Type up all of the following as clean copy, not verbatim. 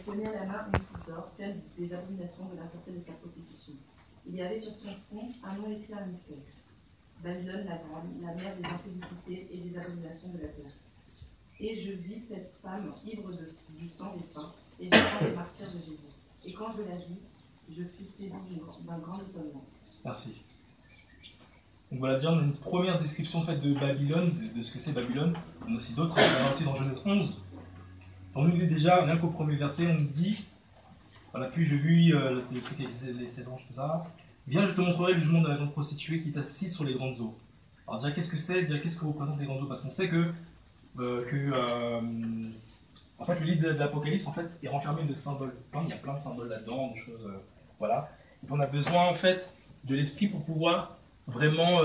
tenait à la main une coupe d'or pleine des abominations de l'impureté de sa prostitution. Il y avait sur son front un nom écrit à mi-feuille. Babylone la grande, la mère des impudicités et des abominations de la terre. Et je vis cette femme ivre du sang des saints et du sang des martyrs de Jésus. Et quand je la vis, je fus saisi d'un grand étonnement. Merci. Donc voilà, déjà on a une première description faite de Babylone, de ce que c'est Babylone. On a aussi d'autres, on a aussi dans Genèse 11. On nous dit déjà, rien qu'au premier verset, on nous dit, voilà, puis je vis le truc avec les 7 anges, tout ça. Viens, je te montrerai le jugement de la grande prostituée qui est assise sur les grandes eaux. Alors déjà, qu'est-ce que c'est? Déjà, qu'est-ce que représentent les grandes eaux? Parce qu'on sait que en fait, le livre de l'Apocalypse, en fait, est renfermé de symboles. Il y a plein de symboles là-dedans, de choses, voilà. Et on a besoin, en fait, de l'esprit pour pouvoir vraiment,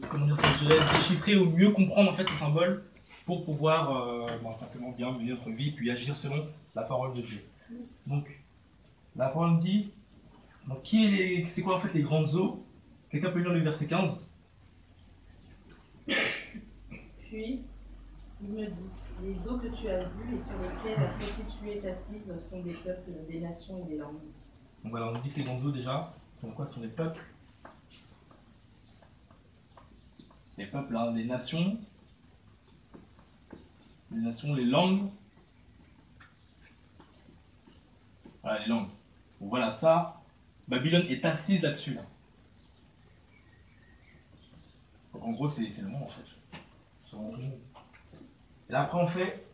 comment dire ça, je dirais, déchiffrer ou mieux comprendre, en fait, ces symboles pour pouvoir simplement bien mener notre vie puis agir selon la parole de Dieu. Donc, la parole dit, donc, c'est quoi, en fait, les grandes eaux? Quelqu'un peut lire le verset 15? Puis, il me dit, les eaux que tu as vues et sur lesquelles la prostituée est assise sont des peuples, des nations et des langues. Donc voilà, on nous dit que les grandes eaux, déjà, sont quoi? Ce sont des peuples. Les peuples, hein, les nations, les langues. Voilà, les langues. Donc voilà, ça, Babylone est assise là-dessus. Là. Donc en gros, c'est le monde en fait. C'est vraiment le monde. Et là,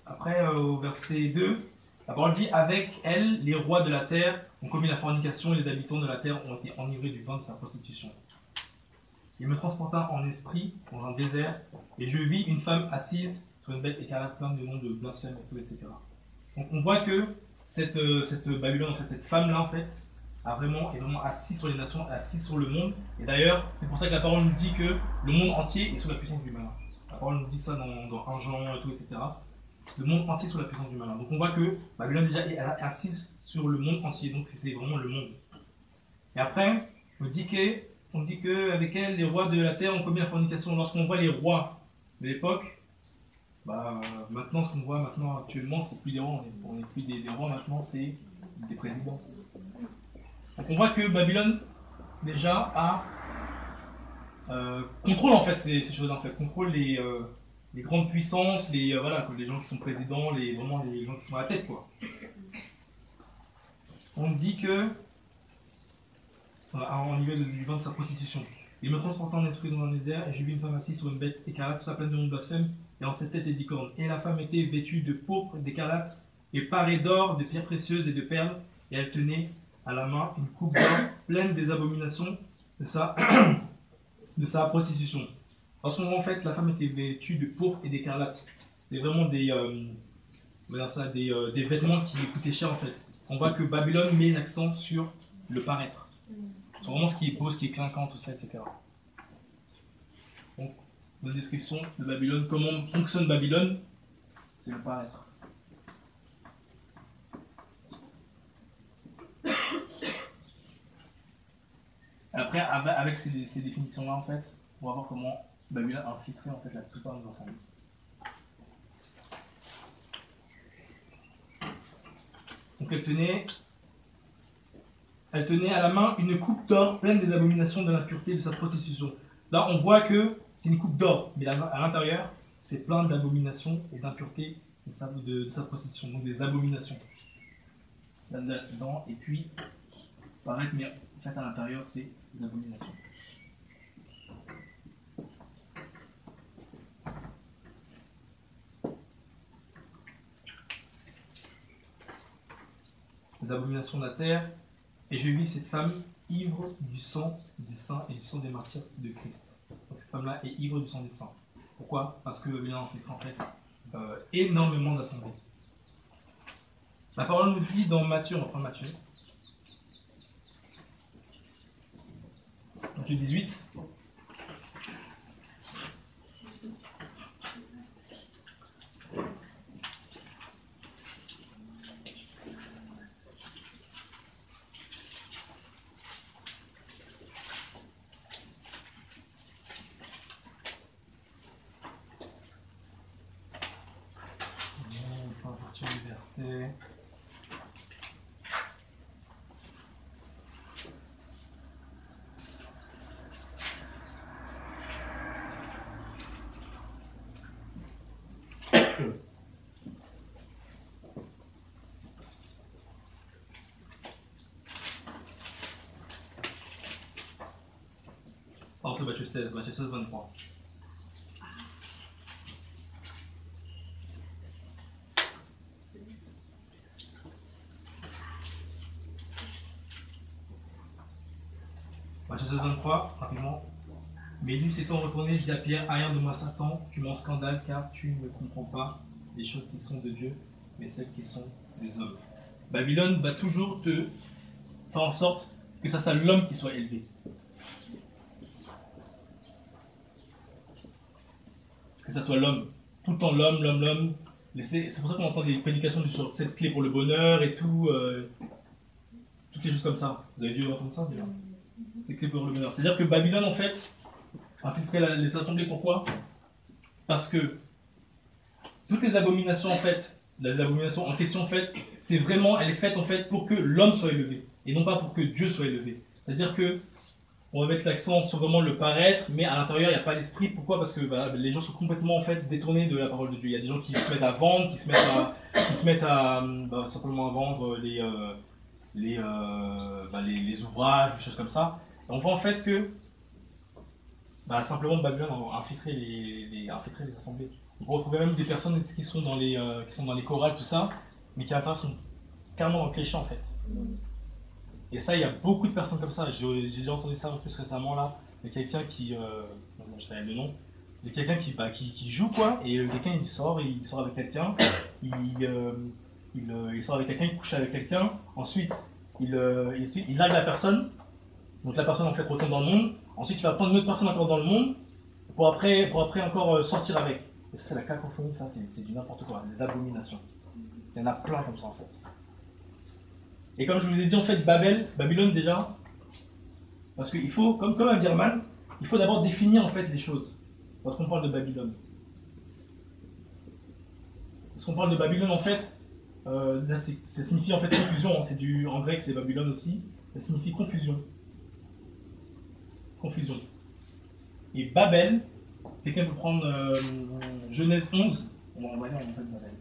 après, au verset 2, la parole dit, avec elle, les rois de la terre ont commis la fornication et les habitants de la terre ont été enivrés du vin de sa prostitution. Il me transporta en esprit dans un désert, et je vis une femme assise sur une bête écarlate pleine de noms de blasphème, et tout, etc. Donc on voit que cette Babylone, en fait, cette femme-là, en fait, est vraiment assise sur les nations, assise sur le monde. Et d'ailleurs, c'est pour ça que la parole nous dit que le monde entier est sous la puissance du malin. La parole nous dit ça dans 1 Jean, et tout, etc. Le monde entier est sous la puissance du malin. Donc on voit que Babylone déjà est assise sur le monde entier, donc c'est vraiment le monde. Et après, on dit qu'avec elle, les rois de la terre ont commis la fornication. Lorsqu'on voit les rois de l'époque, maintenant, ce qu'on voit maintenant actuellement, c'est plus des rois, on n'est plus des rois, maintenant c'est des présidents. Donc on voit que Babylone, déjà, contrôle en fait ces choses-là, en fait, contrôle les grandes puissances, les gens qui sont présidents, vraiment les gens qui sont à la tête, quoi. On dit que, en niveau du vin de sa prostitution, il me transporta en esprit dans un désert, et j'ai vu une femme assise sur une bête écarlate, tout ça pleine de noms de blasphème, et en cette tête et 10 cornes. Et la femme était vêtue de pourpre, d'écarlate, et parée d'or, de pierres précieuses et de perles, et elle tenait à la main une coupe d'or pleine des abominations de sa prostitution. En ce moment, en fait, la femme était vêtue de pourpre et d'écarlate. C'était vraiment des vêtements qui coûtaient cher, en fait. On voit que Babylone met l'accent sur le paraître. C'est vraiment ce qui est beau, ce qui est clinquant, tout ça, etc. Donc, la description de Babylone, comment fonctionne Babylone, c'est le paraître. Après, avec ces définitions-là, en fait, on va voir comment Babylone a infiltré en fait la plupart de nos enseignements. Donc elle tenait à la main une coupe d'or pleine des abominations de l'impureté de sa prostitution. Là, on voit que c'est une coupe d'or, mais à l'intérieur, c'est plein d'abominations et d'impuretés de sa prostitution, donc des abominations. Là-dedans, et puis, pareil, mais en fait, à l'intérieur, c'est des abominations. Les abominations de la terre, et je vis cette femme ivre du sang des saints et du sang des martyrs de Christ. Donc cette femme-là est ivre du sang des saints. Pourquoi? Parce que Babylone en fait énormément d'assemblées. La parole nous dit dans Matthieu, on va prendre Matthieu. Matthieu 18. Matthieu 16, Matthieu 16, 23. Matthieu 16, 23, rapidement. Mais lui s'étant retourné, dit à Pierre, arrière de moi Satan, tu m'en scandales car tu ne comprends pas les choses qui sont de Dieu, mais celles qui sont des hommes. Babylone va toujours te faire en sorte que ça soit l'homme qui soit élevé. Que ça soit l'homme. Tout le temps l'homme. C'est pour ça qu'on entend des prédications sur cette clé pour le bonheur et tout. Toutes les choses comme ça. Vous avez dû entendre ça déjà. Cette clé pour le bonheur. C'est-à-dire que Babylone, en fait, a infiltré les assemblées. Pourquoi? Parce que toutes les abominations, en fait, les abominations en question, en fait, c'est vraiment, elle est faite, en fait, pour que l'homme soit élevé. Et non pas pour que Dieu soit élevé. C'est-à-dire que on va mettre l'accent sur vraiment le paraître, mais à l'intérieur, il n'y a pas l'esprit. Pourquoi? Parce que les gens sont complètement en fait, détournés de la parole de Dieu. Il y a des gens qui se mettent à vendre, qui se mettent à simplement à vendre les ouvrages, des choses comme ça. Et on voit en fait que simplement Babylone a infiltré les assemblées. On peut retrouver même des personnes qui sont dans les chorales, tout ça, mais qui à l'intérieur sont carrément dans le cliché en fait. Et ça, il y a beaucoup de personnes comme ça. J'ai déjà entendu ça en plus récemment là. Il y a quelqu'un qui, je savais le nom, il y a quelqu'un qui joue quoi, et quelqu'un il sort avec quelqu'un, il sort avec quelqu'un, il couche avec quelqu'un, ensuite il largue la personne, donc la personne en fait retourne dans le monde, ensuite il va prendre une autre personne encore dans le monde, pour après encore sortir avec. Et ça c'est la cacophonie, ça c'est du n'importe quoi, des abominations. Il y en a plein comme ça en fait. Et comme je vous ai dit, en fait, Babylone déjà, parce qu'il faut, comme un Dirman, il faut d'abord définir en fait les choses lorsqu'on parle de Babylone. Lorsqu'on parle de Babylone, en fait, ça signifie en fait confusion, hein, en grec c'est Babylone aussi, ça signifie confusion. Confusion. Et Babel, quelqu'un peut prendre Genèse 11, on va lire en fait Babel.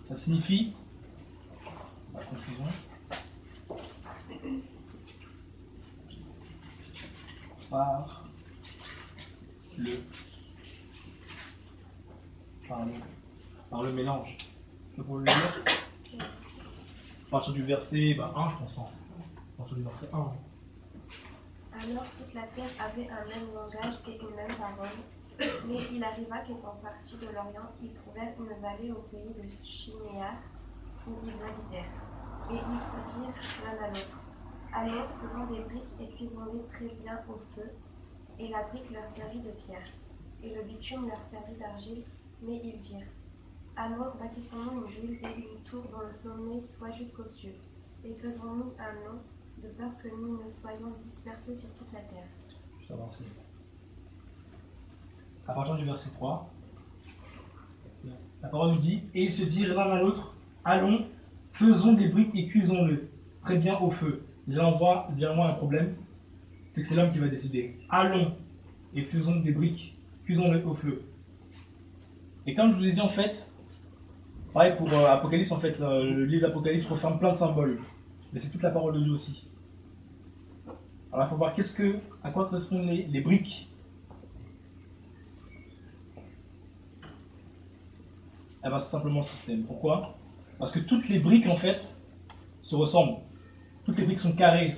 Ça signifie la confusion. Par le mélange. Je peux le lire à partir du verset 1, je pense. À partir du verset 1. Alors toute la terre avait un même langage et une même parole. Mais il arriva qu'étant partis de l'Orient, ils trouvèrent une vallée au pays de Shinéar, où ils habitèrent. Et ils se dirent l'un à l'autre: allons, faisons des briques et cuisons-les très bien au feu. Et la brique leur servit de pierre, et le bitume leur servit d'argile. Mais ils dirent: allons, bâtissons-nous une ville et une tour dont le sommet soit jusqu'aux cieux, et faisons-nous un nom, de peur que nous ne soyons dispersés sur toute la terre. Je vais avancer. À partir du verset 3, la parole nous dit: et ils se dirent l'un à l'autre: allons, faisons des briques et cuisons-le très bien au feu. Déjà on voit directement un problème, c'est que c'est l'homme qui va décider. Allons et faisons des briques, cuisons-le au feu. Et comme je vous ai dit en fait, pareil pour Apocalypse, en fait, le livre d'Apocalypse referme plein de symboles, mais c'est toute la parole de Dieu aussi. Alors il faut voir à quoi correspondent les briques. Eh ben, c'est simplement le système. Pourquoi? Parce que toutes les briques en fait se ressemblent. Toutes les briques sont carrées.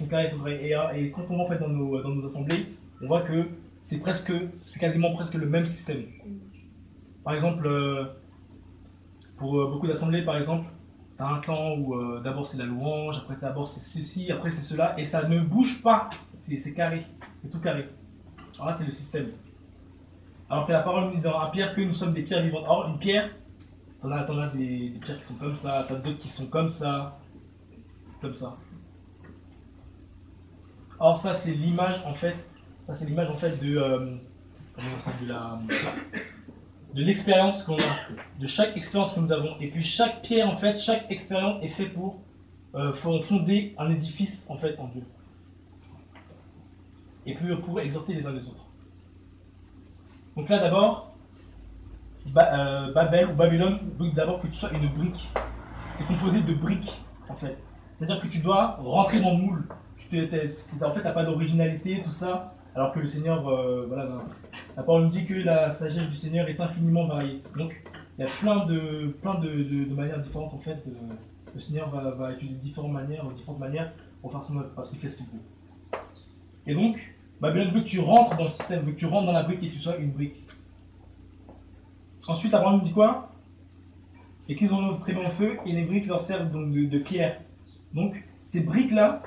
Et quand on va en fait dans nos assemblées, on voit que c'est quasiment presque le même système. Par exemple, pour beaucoup d'assemblées, par exemple, tu as un temps où d'abord c'est la louange, après d'abord c'est ceci, après c'est cela, et ça ne bouge pas. C'est carré, c'est tout carré. Alors là, c'est le système. Alors que la parole nous dit dans 1 Pierre que nous sommes des pierres vivantes. Or, une pierre, t'en as des pierres qui sont comme ça, t'as d'autres qui sont comme ça, comme ça. Or, ça, c'est l'image en fait. Ça, c'est l'image en fait de l'expérience qu'on a, de chaque expérience que nous avons. Et puis chaque pierre en fait, chaque expérience est fait pour fonder un édifice en fait en Dieu. Et puis pour exhorter les uns les autres. Donc là d'abord, Babel ou Babylone veut d'abord que tu sois une brique. C'est composé de briques en fait. C'est-à-dire que tu dois rentrer dans le moule. En fait, tu n'as pas d'originalité, tout ça. alors que le Seigneur, voilà, la parole nous dit que la sagesse du Seigneur est infiniment variée. Donc, il y a plein de manières différentes, en fait. Le Seigneur va utiliser différentes manières pour faire son œuvre, parce qu'il fait ce qu'il veut. Et donc, Babylone veut que tu rentres dans le système, veut que tu rentres dans la brique et que tu sois une brique. Ensuite, la parole nous dit quoi? Et qu'ils ont très bon feu, et les briques leur servent donc de pierre. Donc, ces briques-là,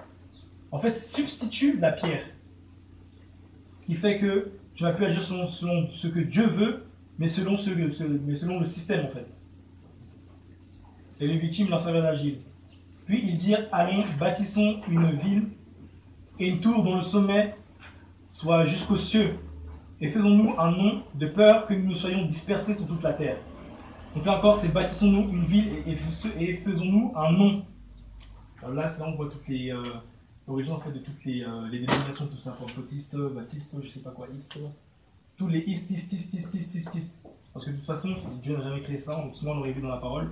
en fait, substituent la pierre. Ce qui fait que tu vas plus agir selon ce que Dieu veut, mais selon le système, en fait. Et les victimes leur servaient d'agile. Puis ils dirent, allons, bâtissons une ville et une tour dont le sommet soit jusqu'aux cieux, et faisons-nous un nom de peur que nous soyons dispersés sur toute la terre. Donc là encore, c'est bâtissons-nous une ville et faisons-nous un nom. Alors là, c'est là où on voit toutes les origines en fait, de toutes les dénominations, tout ça, pentecôtiste, baptiste, je sais pas quoi, tous les ist. Parce que de toute façon, Dieu n'a jamais créé ça, donc souvent on l'aurait vu dans la parole.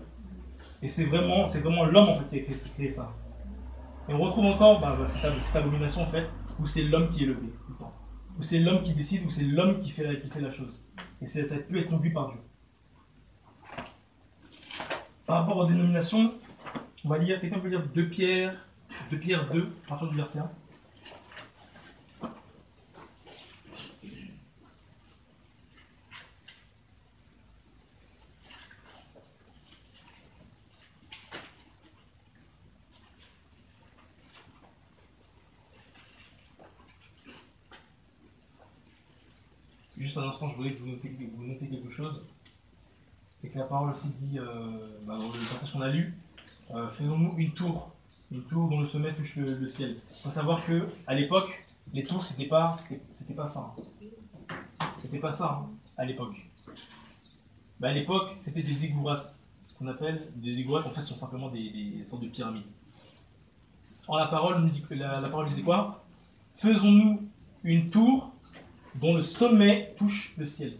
Et c'est vraiment l'homme en fait qui a créé ça. Et on retrouve encore cette abomination en fait, où c'est l'homme qui est levé, tout le temps. Où c'est l'homme qui décide, où c'est l'homme qui fait la chose. Et ça peut être conduit par Dieu. Par rapport aux dénominations, on va lire, quelqu'un peut lire 2 Pierre 2, à partir du verset 1. Juste un instant, je voulais que vous notiez quelque chose. C'est que la parole aussi dit, dans le passage qu'on a lu, faisons-nous une tour dont le sommet touche le ciel. Il faut savoir que à l'époque, les tours, c'était pas ça. C'était pas ça, à l'époque. À l'époque, c'était des ziggourats. Ce qu'on appelle des ziggourats, en fait, sont simplement des sortes de pyramides. Or, la parole disait quoi? Faisons-nous une tour dont le sommet touche le ciel.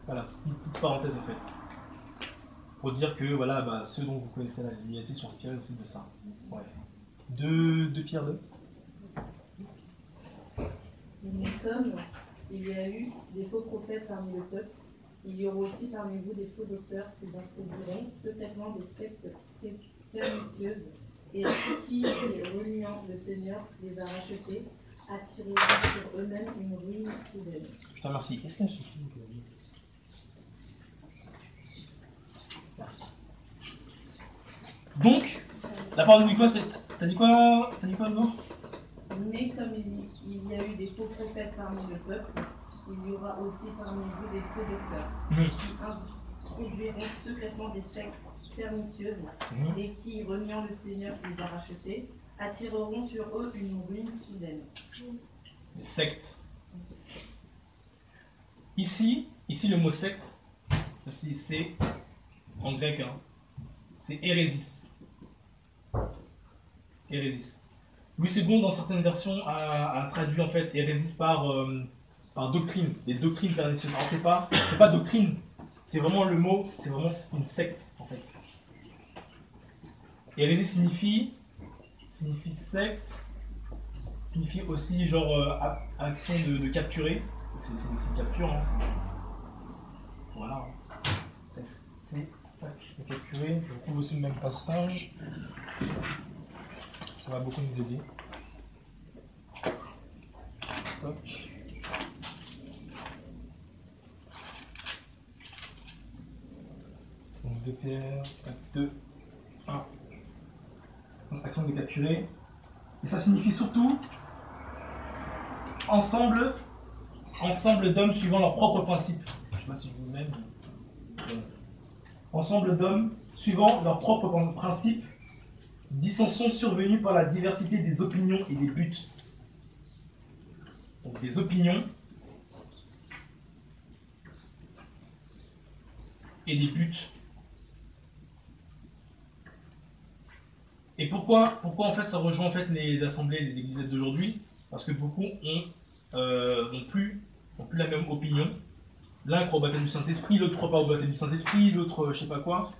Voilà, c'est une petite parenthèse en fait. Pour dire que voilà, ceux dont vous connaissez la divinité sont inspirés aussi de ça. Ouais. 2 Pierre 2. Mais comme il y a eu des faux prophètes parmi le peuple, il y aura aussi parmi vous des faux docteurs qui introduiront secrètement des sectes pernicieuses, et ceux qui, reniant le Seigneur, les a rachetés, attireront sur eux-mêmes une ruine soudaine. Je te remercie. Est-ce qu'il y a un souci? Merci. Donc, la parole dit quoi? T'as dit quoi, non? Mais comme il y a eu des faux prophètes parmi le peuple, il y aura aussi parmi vous des faux docteurs qui introduiront secrètement des sectes pernicieuses et qui, reniant le Seigneur qui les a rachetés, attireront sur eux une ruine soudaine. Des sectes. Ici, le mot secte, c'est en grec, c'est hérésis. Hérésis. Louis II, dans certaines versions, a traduit en fait hérésis par doctrine, des doctrines pernicieuses. Alors c'est pas doctrine, c'est vraiment le mot, c'est vraiment une secte en fait. Hérésis signifie secte, signifie aussi genre action de capturer. C'est capture, voilà. C'est de capturer. Je retrouve aussi le même passage. Ça va beaucoup nous aider. Toc. Donc 2 Pierre 2, 1. Donc action de capturer. Et ça signifie surtout ensemble d'hommes suivant leurs propres principes. Je ne sais pas si je vous mets. Ensemble d'hommes suivant leurs propres principes, dissensions survenues par la diversité des opinions et des buts. Donc des opinions et des buts. Et pourquoi en fait ça rejoint en fait les assemblées, les églises d'aujourd'hui? Parce que beaucoup n'ont plus la même opinion. L'un croit au baptême du Saint-Esprit, l'autre croit pas au baptême du Saint-Esprit, l'autre je sais pas quoi.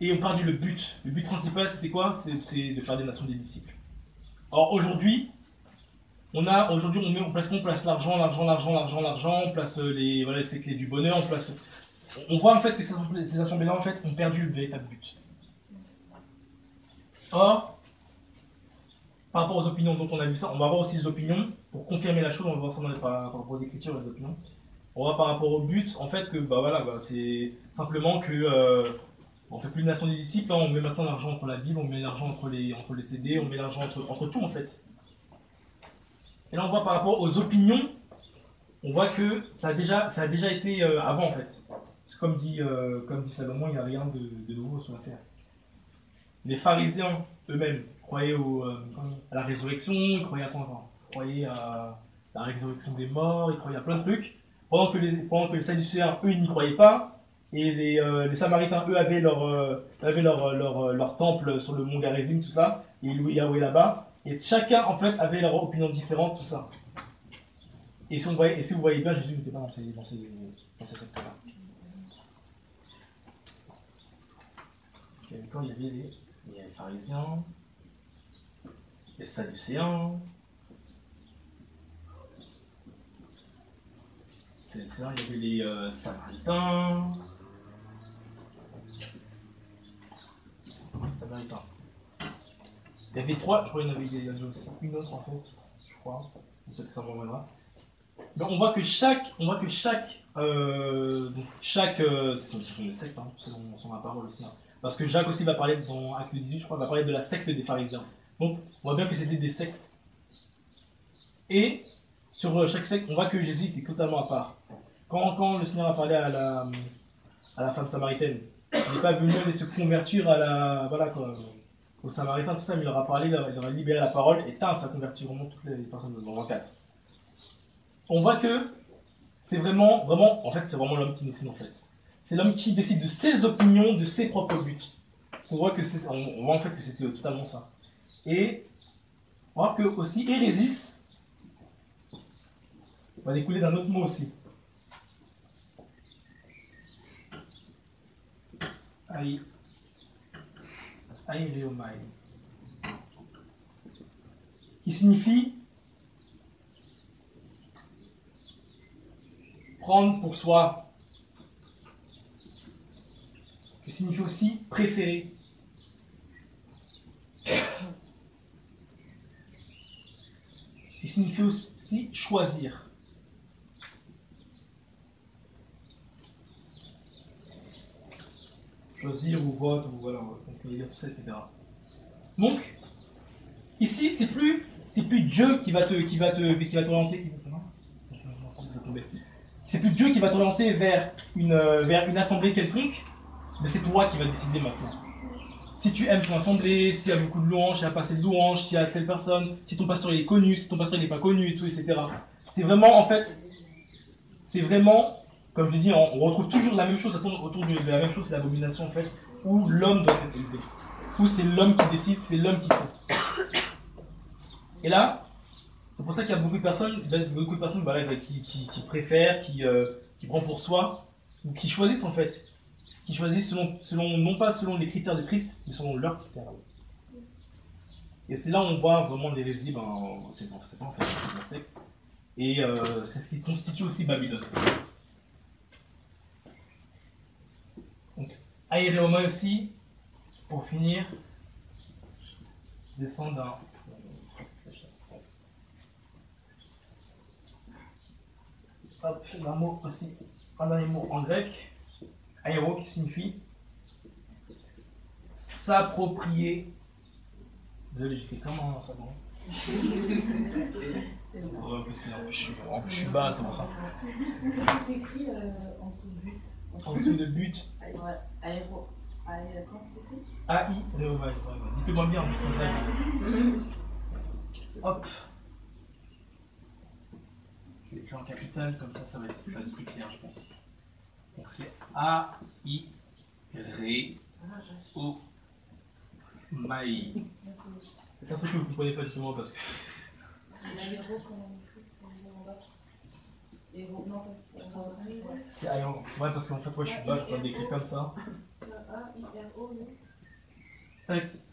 Et on part du but. Le but principal c'était quoi? C'est de faire des nations des disciples. Or aujourd'hui, aujourd'hui, on place l'argent, on place voilà, ces clés du bonheur, on voit en fait que ces assemblées-là en fait ont perdu le véritable but. Or, par rapport aux opinions dont on a vu ça, on va voir aussi les opinions pour confirmer la chose, on va voir ça par rapport aux écritures et les opinions. On va par rapport au but, en fait, que c'est simplement que on fait plus de nation des disciples, hein, on met maintenant l'argent entre la Bible, on met l'argent entre les CD, on met l'argent entre tout en fait. Et là on voit par rapport aux opinions, on voit que ça a déjà été avant en fait. Comme dit Salomon, il n'y a rien de nouveau sur la terre. Les pharisiens eux-mêmes croyaient à la résurrection, ils croyaient à la résurrection des morts, ils croyaient à plein de trucs. Pendant que les Sadducéens, eux, ils n'y croyaient pas. Et les Samaritains, eux, avaient leur temple sur le mont Garizim, tout ça. Et ils louaient Yahweh là-bas. Et chacun, en fait, avait leur opinion différente, tout ça. Et si vous voyez bien, Jésus n'était pas dans ces secteurs-là. Quand il y avait les pharisiens, les Sadducéens, il y avait les Samaritains. Il y avait trois, je crois qu'il y en avait aussi une autre en fait, je crois. Peut-être que ça me reviendra. Donc on voit que chaque c'est une secte, hein, selon la parole aussi. Hein. Parce que Jacques aussi va parler dans Acte 18, je crois, va parler de la secte des pharisiens. Donc on voit bien que c'était des sectes. Et sur chaque secte, on voit que Jésus était totalement à part. Quand le Seigneur a parlé à la femme samaritaine, il n'est pas venu aller se convertir aux Samaritains, tout ça, mais il leur a parlé, il leur a libéré la parole, et ça a converti vraiment toutes les personnes dans le 4. On voit que c'est vraiment l'homme qui décide en fait. C'est l'homme qui décide de ses opinions, de ses propres buts. On voit en fait que c'est totalement ça. Et on voit que aussi hérésis va découler d'un autre mot aussi. Aireomai, qui signifie prendre pour soi, qui signifie aussi préférer. Qui signifie aussi choisir. Choisir ou vote, ou voilà, on peut dire tout ça, etc. Donc, ici, c'est plus Dieu qui va t'orienter. C'est plus Dieu qui va t'orienter vers une assemblée quelconque, mais c'est toi qui vas décider maintenant. Si tu aimes ton assemblée, s'il y a beaucoup de louanges, s'il y a pas assez de louanges, s'il y a telle personne, si ton pasteur il est connu, si ton pasteur il n'est pas connu, et tout, etc. C'est vraiment, comme je dis, on retrouve toujours la même chose, ça tourne autour de la même chose, c'est l'abomination en fait, où l'homme doit être élevé. Où c'est l'homme qui décide, c'est l'homme qui fait. Et là, c'est pour ça qu'il y a beaucoup de personnes qui préfèrent, qui prennent pour soi, ou qui choisissent en fait. Qui choisissent non pas selon les critères de Christ, mais selon leurs critères. Et c'est là où on voit vraiment l'hérésie, c'est ça en fait, la secte. Et c'est ce qui constitue aussi Babylone. Donc, Aireomai aussi, pour finir, descend d'un mot aussi, un dernier mot en grec, aéro qui signifie s'approprier. Désolé, j'ai fait comment ça bon. En plus, je suis bas, c'est pour ça. C'est écrit en dessous de but. En dessous de but. Aéro. Comment c'est écrit Aireomai. Dites-le-moi bien, en dessous. Hop. Je vais écrire en capital, comme ça va être plus clair, je pense. Donc c'est Aireomai. C'est un truc que vous ne comprenez pas du tout, parce que. C'est Aireomai. Ouais, parce qu'en fait, je suis bas, je peux le décrire comme ça.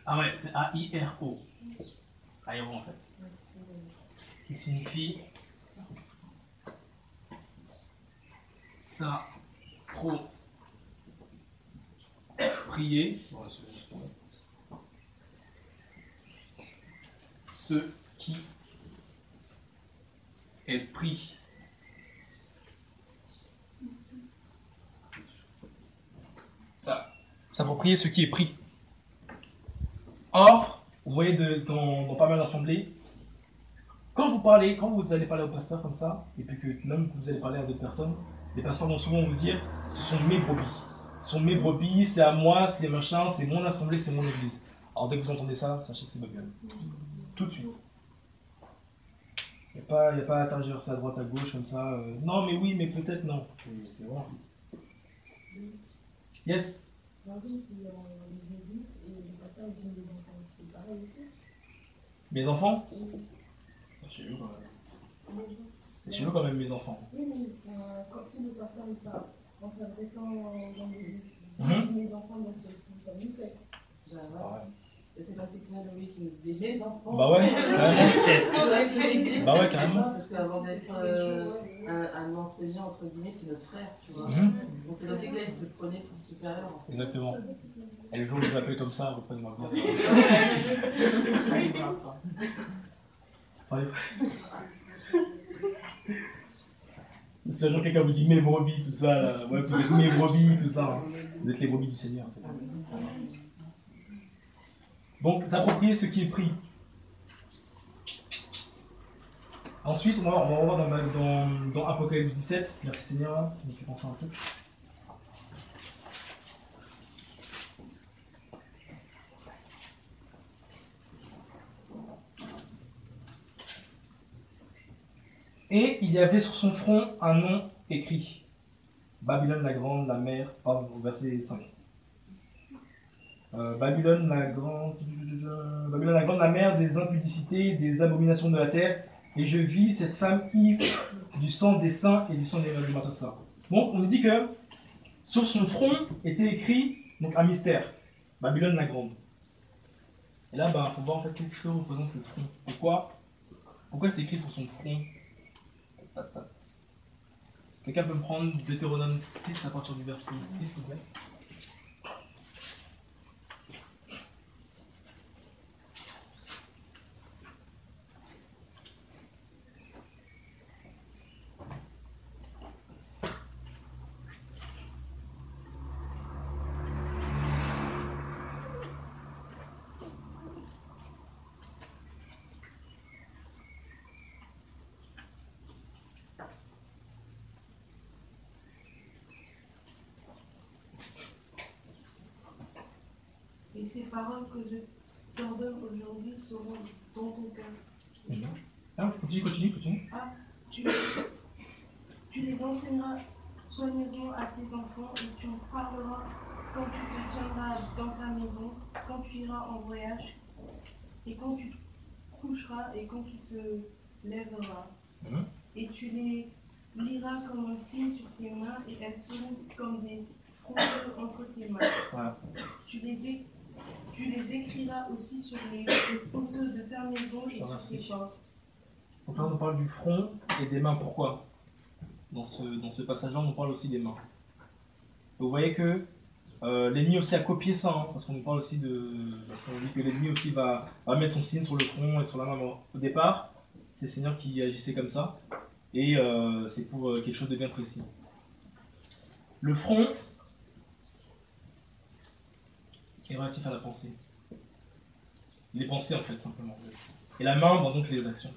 Ah ouais, c'est AIRO. Aéro en fait. qui signifie ça, trop prier, ce qui est pris. S'approprier ce qui est pris. Or, vous voyez dans pas mal d'assemblées, quand vous allez parler au pasteur comme ça, et puis que même que vous allez parler à d'autres personnes, les pasteurs vont souvent vous dire, ce sont mes brebis. Ce sont mes brebis, c'est à moi, c'est machin, c'est mon assemblée, c'est mon église. Alors dès que vous entendez ça, sachez que c'est Babylone. Tout de suite. Il n'y a pas à tergiverser à droite, à gauche, comme ça. Non, mais oui, mais peut-être non. C'est vraiment. Yes. Mes enfants? C'est chelou quand même. C'est chelou quand même, mes enfants. Oui, mais quand si le pasteur il parle, en s'adressant dans mes enfants, donc c'est aussi comme une secte. C'est pas technologique, mes enfants. Bah ouais, carrément. Bah ouais, carrément. Parce qu'avant d'être un enseignant, entre guillemets, c'est notre frère, tu vois. Donc c'est aussi que là, il se prenait pour supérieur. En fait. Exactement. Et le jour où je l'appelle comme ça, reprenez-moi bien. Si un jour quelqu'un vous dit mes brebis, tout ça, là. Ouais, vous êtes mes brebis, tout ça. Hein. Vous êtes les brebis du Seigneur. Donc, s'approprier ce qui est pris. Ensuite, on va revoir dans Apocalypse 17. Merci Seigneur, ça me fait penser un peu. Et il y avait sur son front un nom écrit. Babylone la grande, la mère, pardon, verset 5. Babylone la grande, la mère des impudicités, des abominations de la terre. Et je vis cette femme ivre du sang des saints et du sang des malfaiteurs. Donc on nous dit que sur son front était écrit donc un mystère. Babylone la grande. Et là, il faut voir en fait quelque chose représente le front. Pourquoi c'est écrit sur son front? Quelqu'un peut me prendre Deutéronome 6 à partir du verset 6, s'il vous plaît? Et ces paroles que je t'ordonne aujourd'hui seront dans ton cœur. Ah, continue. Ah, tu les enseigneras soigneusement à tes enfants et tu en parleras quand tu te tiendras dans ta maison, quand tu iras en voyage et quand tu te coucheras et quand tu te lèveras. Et tu les liras comme un signe sur tes mains et elles seront comme des fronteurs entre tes mains. Voilà. Tu les écriras aussi sur les poteaux de ta maison et sur tes portes. Donc là, on parle du front et des mains. Pourquoi? Dans ce passage-là, on parle aussi des mains. Vous voyez que l'ennemi aussi a copié ça, hein, parce qu'on nous parle aussi parce qu'on dit que l'ennemi aussi va mettre son signe sur le front et sur la main. Au départ, c'est le Seigneur qui agissait comme ça, et c'est pour quelque chose de bien précis. Le front est relatif à la pensée. Les pensées, en fait, simplement. Et la main, donc les actions.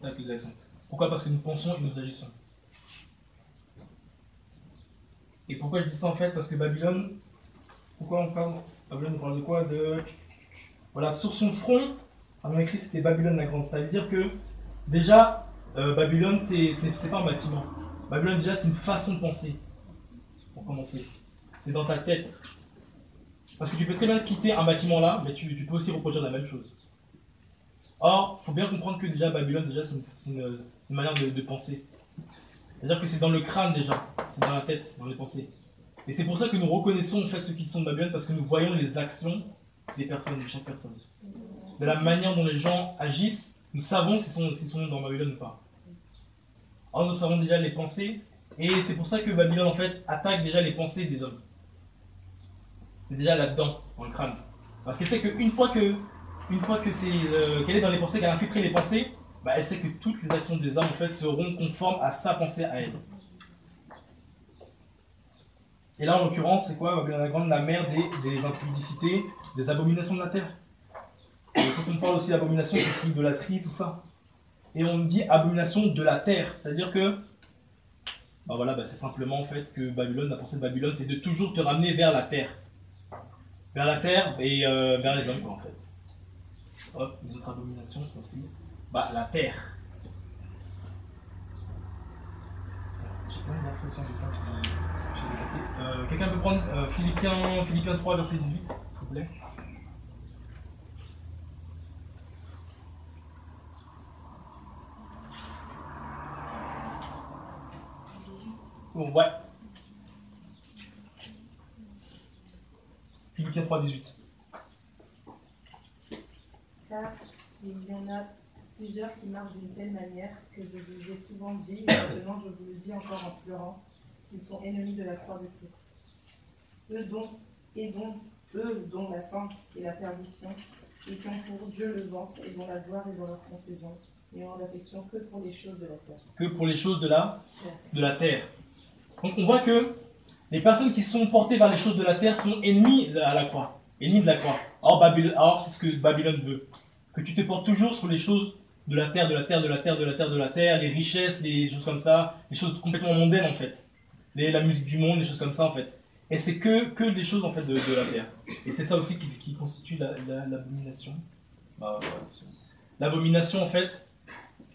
Les actions. Pourquoi? Parce que nous pensons et nous agissons. Et pourquoi je dis ça, en fait? Parce que Babylone, pourquoi on parle? Babylone, on parle de quoi? Voilà, sur son front, on a écrit c'était Babylone la grande. Ça veut dire que, déjà, Babylone, c'est pas un bâtiment. Babylone, déjà, c'est une façon de penser. Pour commencer. C'est dans ta tête. Parce que tu peux très bien quitter un bâtiment là, mais tu peux aussi reproduire la même chose. Or, il faut bien comprendre que déjà Babylone, déjà, c'est une manière de penser. C'est-à-dire que c'est dans le crâne déjà, c'est dans la tête, dans les pensées. Et c'est pour ça que nous reconnaissons en fait ceux qui sont de Babylone, parce que nous voyons les actions des personnes, de chaque personne. de la manière dont les gens agissent, nous savons s'ils sont dans Babylone ou pas. Alors nous observons déjà les pensées, et c'est pour ça que Babylone en fait attaque déjà les pensées des hommes. C'est déjà là-dedans, dans le crâne. Parce qu'elle sait qu'une fois que qu'elle est dans les pensées, qu'elle a infiltré les pensées, bah, elle sait que toutes les actions des hommes en fait seront conformes à sa pensée à elle. Et là en l'occurrence, c'est quoi Babylone la Grande, la mère des impudicités, des abominations de la terre. Et quand on parle aussi d'abomination, c'est aussi idolâtrie, tout ça. Et on dit abomination de la terre, c'est-à-dire que bah voilà, bah c'est simplement en fait que Babylone, la pensée de Babylone, c'est de toujours te ramener vers la terre. Vers la terre et vers les hommes, quoi, en fait. Hop, les autres abominations aussi. Bah, la terre. J'ai pas une version aussi en détail qui quelqu'un peut prendre Philippiens 3, verset 18, s'il vous plaît. Oh, ouais. Philippiens 3, 18. Car il y en a plusieurs qui marchent d'une telle manière que je vous ai souvent dit, et maintenant je vous le dis encore en pleurant, qu'ils sont ennemis de la croix de Christ. Eux dont la fin et la perdition, et qui ont pour Dieu le ventre, et dont la gloire est dans leur confusion, et n'ont d'affection que pour les choses de la terre. Que pour les choses de la terre. Donc on voit que les personnes qui sont portées vers les choses de la terre sont ennemies à la croix. Ennemies de la croix. Alors c'est ce que Babylone veut. Que tu te portes toujours sur les choses de la terre, les richesses, les choses comme ça, les choses complètement mondaines en fait. La musique du monde, les choses comme ça en fait. Et c'est que des choses en fait de la terre. Et c'est ça aussi qui constitue l'abomination. L'abomination en fait,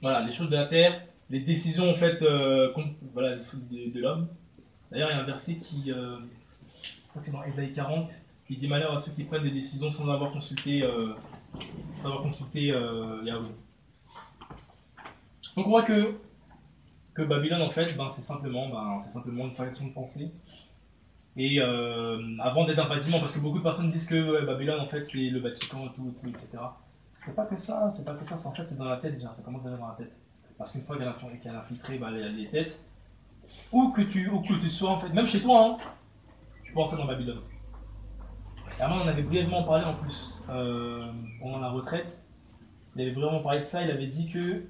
voilà, les choses de la terre, les décisions en fait voilà, de l'homme. D'ailleurs, il y a un verset je crois que c'est dans Ésaïe 40, qui dit malheur à ceux qui prennent des décisions sans avoir consulté Yahweh. Donc on voit que Babylone en fait, c'est simplement une façon de penser. Et avant d'être un bâtiment, parce que beaucoup de personnes disent que Babylone en fait c'est le Vatican et tout, etc. C'est pas que ça, en fait c'est dans la tête déjà, ça commence déjà dans la tête. Parce qu'une fois qu'elle a infiltré les têtes, où que tu sois en fait, même chez toi, hein, tu peux entrer dans Babylone. Et avant, on en avait brièvement parlé en plus pendant la retraite. Il avait brièvement parlé de ça. Il avait dit qu'on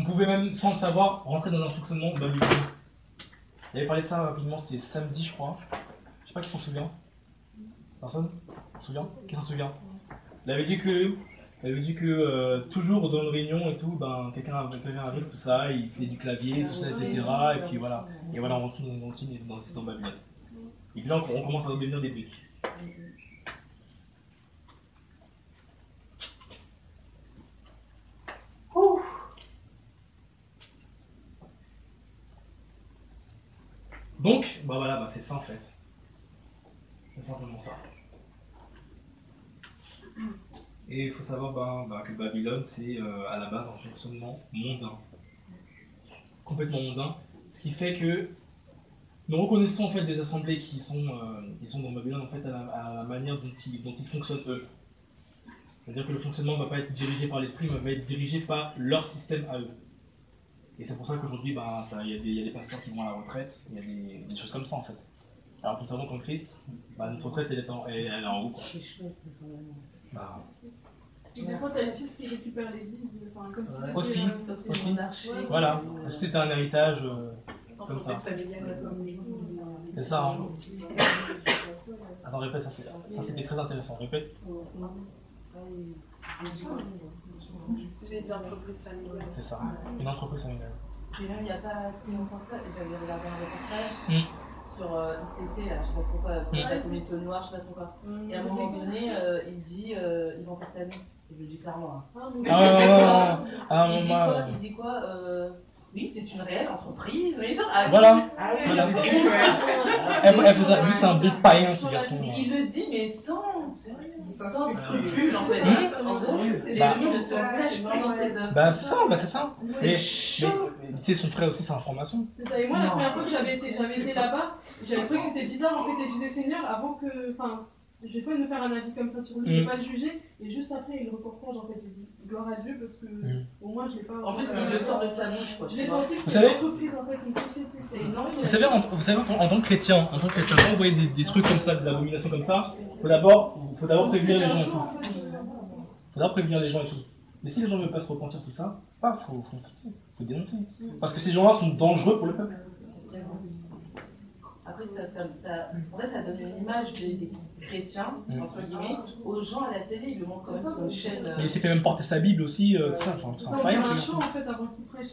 pouvait même, sans le savoir, rentrer dans un fonctionnement babylonien. Il avait parlé de ça rapidement. C'était samedi, je crois. Je sais pas qui s'en souvient. Personne s'en souvient? Qui s'en souvient? Il avait dit que toujours dans une réunion et tout, quelqu'un arrive, tout ça, il fait du clavier, tout ça, etc. Et puis voilà. Et voilà, on rentre dans Babylone. Et puis là, on commence à devenir des briques. Donc, voilà, c'est ça en fait. C'est simplement ça. Et il faut savoir que Babylone, c'est à la base un fonctionnement mondain. Complètement mondain. Ce qui fait que nous reconnaissons en fait des assemblées qui sont dans Babylone en fait à la manière dont ils fonctionnent eux. C'est-à-dire que le fonctionnement ne va pas être dirigé par l'esprit, mais va être dirigé par leur système à eux. Et c'est pour ça qu'aujourd'hui, il y a des pasteurs qui vont à la retraite, il y a des choses comme ça en fait. Alors que nous savons qu'en Christ, notre retraite elle est en haut. Quoi. C'est chouette, c'est vraiment. Et des fois, t'as les fils qui récupèrent l'église, comme si aussi. Ouais. Voilà, c'est un héritage comme ça. C'est ça. Hein. Attends, répète, ça c'était très intéressant. Répète. J'ai dit entreprise familiale. C'est ça, une entreprise familiale. Et même il n'y a pas si longtemps que ça, j'avais regardé un reportage sur ICT, là, je sais pas trop quoi, la communauté au noir, je sais pas trop quoi. Et à un moment donné, il dit ils vont passer la nuit. Je le dis clairement. Il dit quoi oui, c'est une réelle entreprise. Mais genre, voilà. Lui, c'est un bel païen ce garçon. Il le dit, mais sans scrupule en fait. En gros, c'est l'ennemi de se cache pas dans ses œuvres. C'est ça. Mais tu sais, son frère aussi, c'est information. C'est ça. Et moi, la première fois que j'avais été là-bas, j'avais trouvé que c'était bizarre en fait. Et j'ai des seigneurs avant que. Enfin, j'ai pas de me faire un avis comme ça sur lui, je vais pas le juger. Et juste après, il y a eu le reportage, en fait, j'ai dit gloire à Dieu parce que au moins je l'ai pas. En plus, il le sort de sa bouche, quoi. Je l'ai senti que Vous c'est savez- une entreprise, en fait, une société. C'est énorme. Vous savez, en tant que chrétien, quand vous voyez des trucs comme ça, des abominations comme ça, faut d'abord prévenir les gens et tout. Faut d'abord prévenir les gens et tout. Mais si les gens ne veulent pas se repentir tout ça, faut dénoncer. Parce que ces gens-là sont dangereux pour le peuple. Après, en fait, ça donne une image des chrétiens, entre guillemets, aux gens à la télé. Ils le montrent quand même sur une chaîne. Mais il s'est fait même porter sa Bible aussi, tout ça, enfin, c'est Ça, on incroyable. dirait un ce show, gars. en fait, avant qu'il prêche.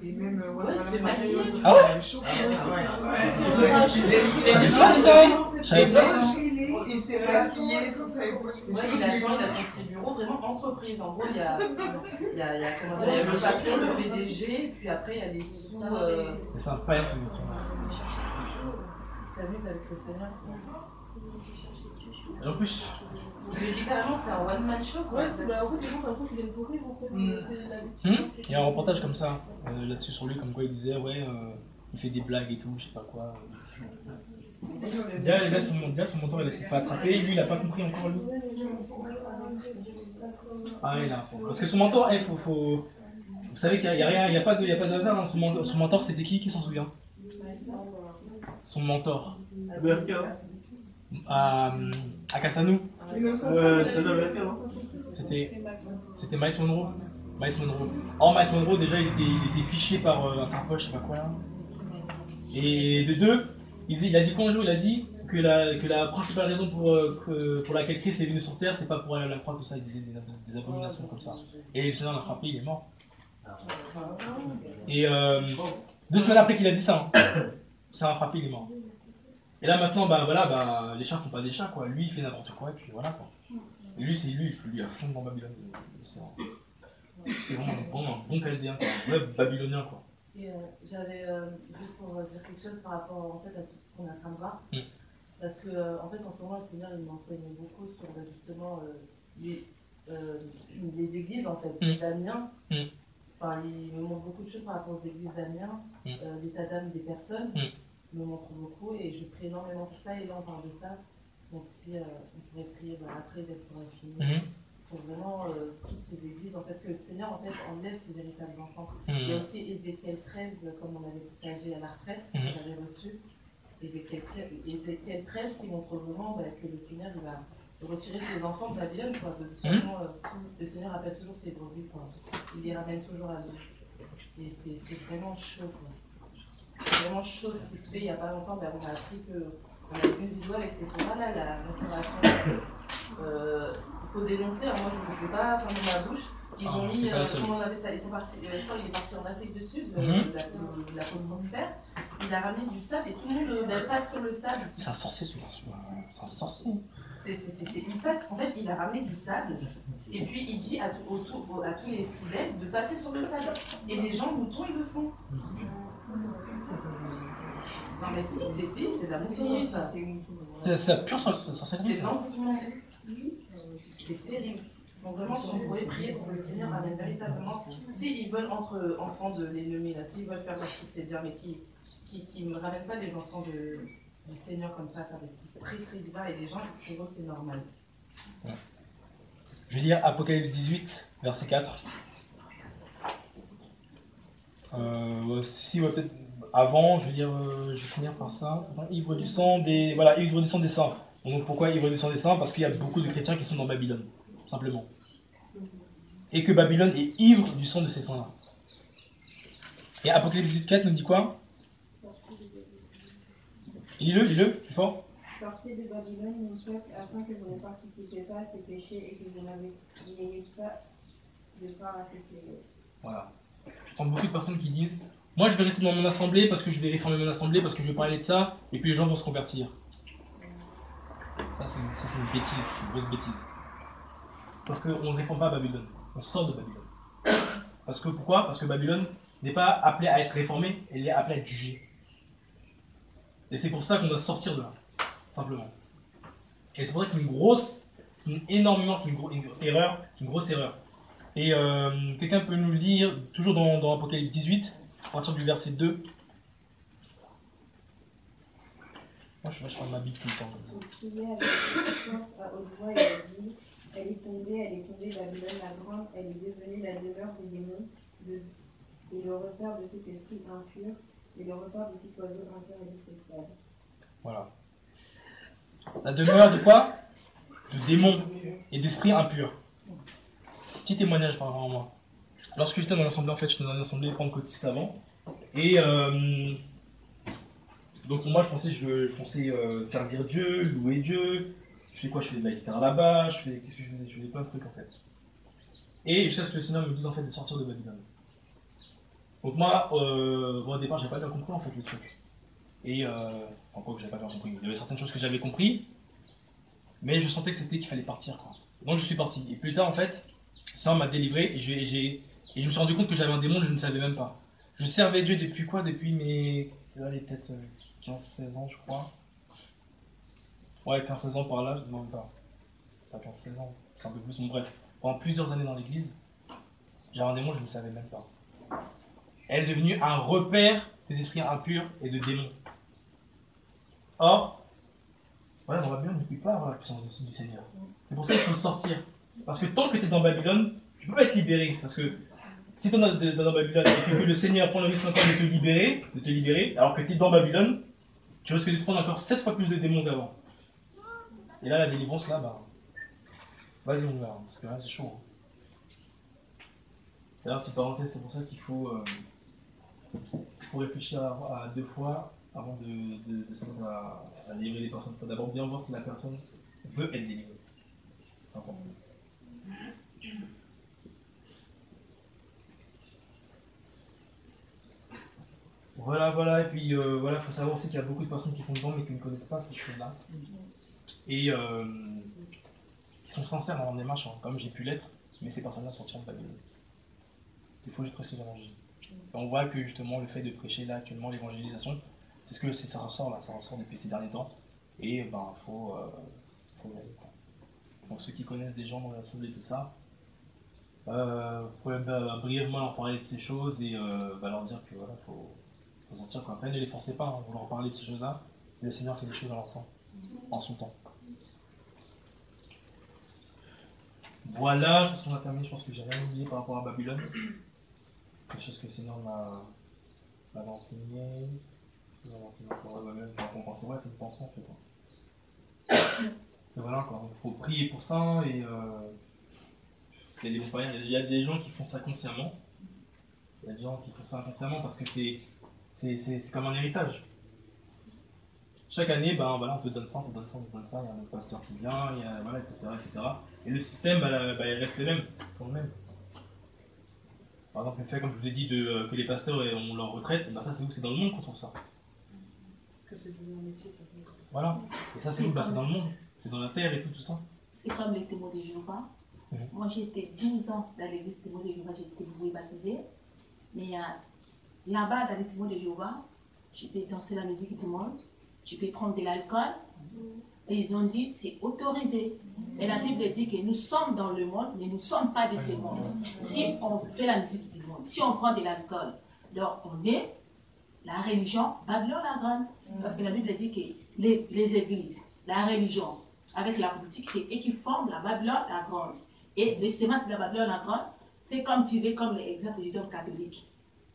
Et même, Ouais, c'est maquillé. Ah ouais? On dirait un show. Je savais pas ça. Je savais pas ça. il se fait maquiller, tout ça et tout. Ouais, il a son petit bureau, vraiment entreprise. En gros, il y a comment dire, il y a le patron, le PDG, puis après, il y a les sous. C'est incroyable ce métier. Il s'amuse avec le Seigneur. Et en plus, Il le dit carrément, c'est un one-man show, quoi. Ouais, c'est en fait, les gens, t'as l'impression qu'ils viennent pour rire, en fait. C'est l'habitude. il y a un reportage comme ça, là-dessus sur lui, comme quoi il disait, ouais, il fait des blagues et tout, je sais pas quoi. Déjà, son mentor, il s'est fait attraper, lui, il a pas compris encore, lui. Ah, il a. Parce que son mentor, faut... Vous savez qu'il n'y a rien, il n'y a pas de hasard, hein. Son mentor, c'était qui s'en souvient? Son mentor. À Castanou. C'était Miles Monroe. Or, Miles Monroe, déjà, il était fiché par Interpol, je sais pas quoi là. Et de deux, il a dit quoi un jour? Il a dit que la principale raison pour laquelle Christ est venu sur terre, c'est pas pour aller à la croix, tout ça, il disait des abominations comme ça. Et le Seigneur l'a frappé, il est mort. Et 2 semaines après qu'il a dit ça, ça l'a frappé, il est mort. Et là maintenant, les chats font pas des chats, quoi. Lui, il fait n'importe quoi, et puis voilà, quoi. Et lui, c'est lui à fond dans Babylone. C'est vraiment un bon chaldéen, quoi. Un vrai babylonien, quoi. Et j'avais, juste pour dire quelque chose par rapport en fait, à tout ce qu'on est en train de voir, parce que en fait, en ce moment, le Seigneur il m'enseigne beaucoup sur justement les églises en fait, d'Amiens. Enfin, il me montre beaucoup de choses par rapport aux églises d'Amiens, l'état d'âme des personnes. Il me montre beaucoup et je prie énormément pour ça. Et là, on parle de ça. Donc, si on pourrait prier après d'être fini. Pour vraiment toutes ces églises, en fait, que le Seigneur en fait enlève ses véritables enfants. Il y a aussi Ézéchiel 13, comme on avait stagé à la retraite, qu'on avait reçu. Ézéchiel 13 qui montre vraiment que le Seigneur il va retirer ses enfants de Babylone. Quoi. De toute façon, le Seigneur appelle toujours ses brebis. Il les ramène toujours à nous. Et c'est vraiment chaud. Quoi. C'est vraiment chaud ce qui se fait. Il n'y a pas longtemps, on a appris qu'on a vu une vidéo avec ces Torah-là, la restauration. Il faut dénoncer, alors moi je ne vais pas fermer ma bouche. Ils ont mis, comment on avait ça, ils sont partis, je crois qu'il est parti en Afrique du Sud, la côte transfert. Il a ramené du sable et tout le monde passe sur le sable. C'est un sorcier celui-là, c'est un sorcier. Il passe, en fait, il a ramené du sable et puis il dit à tous les fidèles de passer sur le sable. Et les gens moutons, ils le font. Non mais si, c'est de la mouton ça. C'est la pure sorcellerie. C'est l'envoûtement. C'est terrible. Donc vraiment, si on pourrait prier pour que le Seigneur ramène véritablement, s'ils veulent entre enfants de l'ennemi, s'ils veulent faire partie de ces dieux, mais qui ne ramènent pas des enfants du Seigneur comme ça, faire des trucs très très bizarres et des gens qui pour eux c'est normal. Je vais lire Apocalypse 18, verset 4. Si, ouais, peut-être avant, je vais finir par ça. Ivre du sang des saints. Donc pourquoi ivre du sang des saints? Parce qu'il y a beaucoup de chrétiens qui sont dans Babylone, simplement. Et que Babylone est ivre du sang de ces saints-là. Et Apocalypse 18, 4 nous dit quoi? Lis-le, plus fort. Sortez de Babylone, mon peuple, afin que vous ne participiez pas à ces péchés et que vous n'ayez pas de part à ces péchés. Voilà. J'entends beaucoup de personnes qui disent: moi je vais rester dans mon assemblée parce que je vais réformer mon assemblée, parce que je vais parler de ça, et puis les gens vont se convertir. Ça c'est une bêtise, c'est une grosse bêtise. Parce qu'on ne réforme pas Babylone, on sort de Babylone. Pourquoi? Parce que Babylone n'est pas appelée à être réformée, elle est appelée à être jugée. Et c'est pour ça qu'on doit sortir de là, simplement. Et c'est pour ça que c'est une grosse erreur. Et quelqu'un peut nous lire, toujours dans Apocalypse 18, à partir du verset 2. Moi, je fais ma Bible tout le temps. Il criait avec une force à haute voix et a dit, elle est tombée, Babylone la grande, elle est devenue la demeure des démons, et le repère de tout esprit impur, et le repère de tout oiseau impur et détestable. Voilà. La demeure de quoi? De démons et d'esprits impurs. Petit témoignage par rapport à moi. Lorsque j'étais dans l'assemblée, en fait, j'étais dans l'assemblée pentecôtiste avant. Et donc moi, je pensais servir Dieu, louer Dieu. Je fais quoi? Je fais de la guitare là-bas, qu'est-ce que je faisais? Je faisais plein de trucs en fait. Et je sais ce que le Seigneur me dit en fait de sortir de Babylone. Donc moi, au départ, j'avais pas bien compris en fait le truc. Et enfin quoi que j'avais pas bien compris. Il y avait certaines choses que j'avais compris, mais je sentais que c'était qu'il fallait partir, quoi. Donc je suis parti. Et plus tard, en fait, ça m'a délivré et je me suis rendu compte que j'avais un démon et je ne savais même pas. Je servais Dieu depuis quoi? Depuis mes... Ça allait peut-être 15-16 ans, je crois. Ouais, 15-16 ans par là, non même pas. Pas 15-16 ans, c'est un peu plus. Bon, bref, pendant plusieurs années dans l'église, j'avais un démon et je ne savais même pas. Elle est devenue un repère des esprits impurs et de démons. Or, voilà, dans Babylone, ne peut pas avoir la puissance du Seigneur. C'est pour ça qu'il faut sortir. Parce que tant que tu es dans Babylone, tu peux pas être libéré. Parce que si tu es dans Babylone et que le Seigneur prend le risque encore de te libérer, alors que tu es dans Babylone, tu risques de te prendre encore 7 fois plus de démons qu'avant. Et là, la délivrance, là, bah, vas-y, on verra. Parce que là, c'est chaud. D'ailleurs, petite parenthèse, c'est pour ça qu'il faut réfléchir à 2 fois avant de se mettre à délivrer les personnes. Il faut d'abord bien voir si la personne veut être délivrée. C'est important. Voilà, et puis voilà, il faut savoir aussi qu'il y a beaucoup de personnes qui sont dedans mais qui ne connaissent pas ces choses-là. Et qui sont sincères dans leur démarche, hein, comme j'ai pu l'être, mais ces personnes-là sortiront de Babylone. Il faut juste prêcher l'évangile. Et on voit que justement le fait de prêcher là actuellement l'évangélisation, c'est ce que ça ressort là, ça ressort depuis ces derniers temps. Et ben faut y aller, quoi. Donc ceux qui connaissent des gens dans l'assemblée et tout ça, faut brièvement leur parler de ces choses et leur dire que voilà, faut sortir quoi. Après ne les forcez pas, hein, vous leur parlez de ces choses-là, et le Seigneur fait des choses dans leur temps, en son temps. Voilà, je pense qu'on a terminé, je pense que j'ai rien oublié par rapport à Babylone. Quelque chose que le Seigneur m'a enseigné. C'est vrai, c'est une pensée en fait. Et voilà quoi, il faut prier pour ça et parce qu'il y a des bons païens, il y a des gens qui font ça consciemment. Il y a des gens qui font ça inconsciemment parce que c'est comme un héritage. Chaque année, ben voilà, on te donne ça, on te donne ça, on te donne ça, il y a un pasteur qui vient, il y a, voilà, etc. Et le système, il reste le même, pour le même. Par exemple, le fait, comme je vous ai dit, que les pasteurs ont leur retraite, ben ça c'est où? C'est dans le monde qu'on trouve ça. Parce que c'est devenu un métier, de toute façon. Voilà. Et ça c'est où? Ben, c'est dans le monde. C'est dans la terre et tout ça. C'est comme les témoins de Jéhovah. Moi j'ai été 12 ans dans l'église témoins de Jéhovah, j'ai été vouée baptisée. Mais là-bas, dans les témoins de Jéhovah, tu peux danser la musique du monde, tu peux prendre de l'alcool. Et ils ont dit c'est autorisé. Mais la Bible dit que nous sommes dans le monde, mais nous ne sommes pas de ce monde. Si on fait la musique du monde, si on prend de l'alcool, donc on est la religion Babylone la grande. Parce que la Bible dit que les églises, la religion, avec la politique, c'est eux qui forment la Babylone la grande. Et le semence de la Babylone la grande, fais comme tu veux, comme l'exemple du dogme catholique.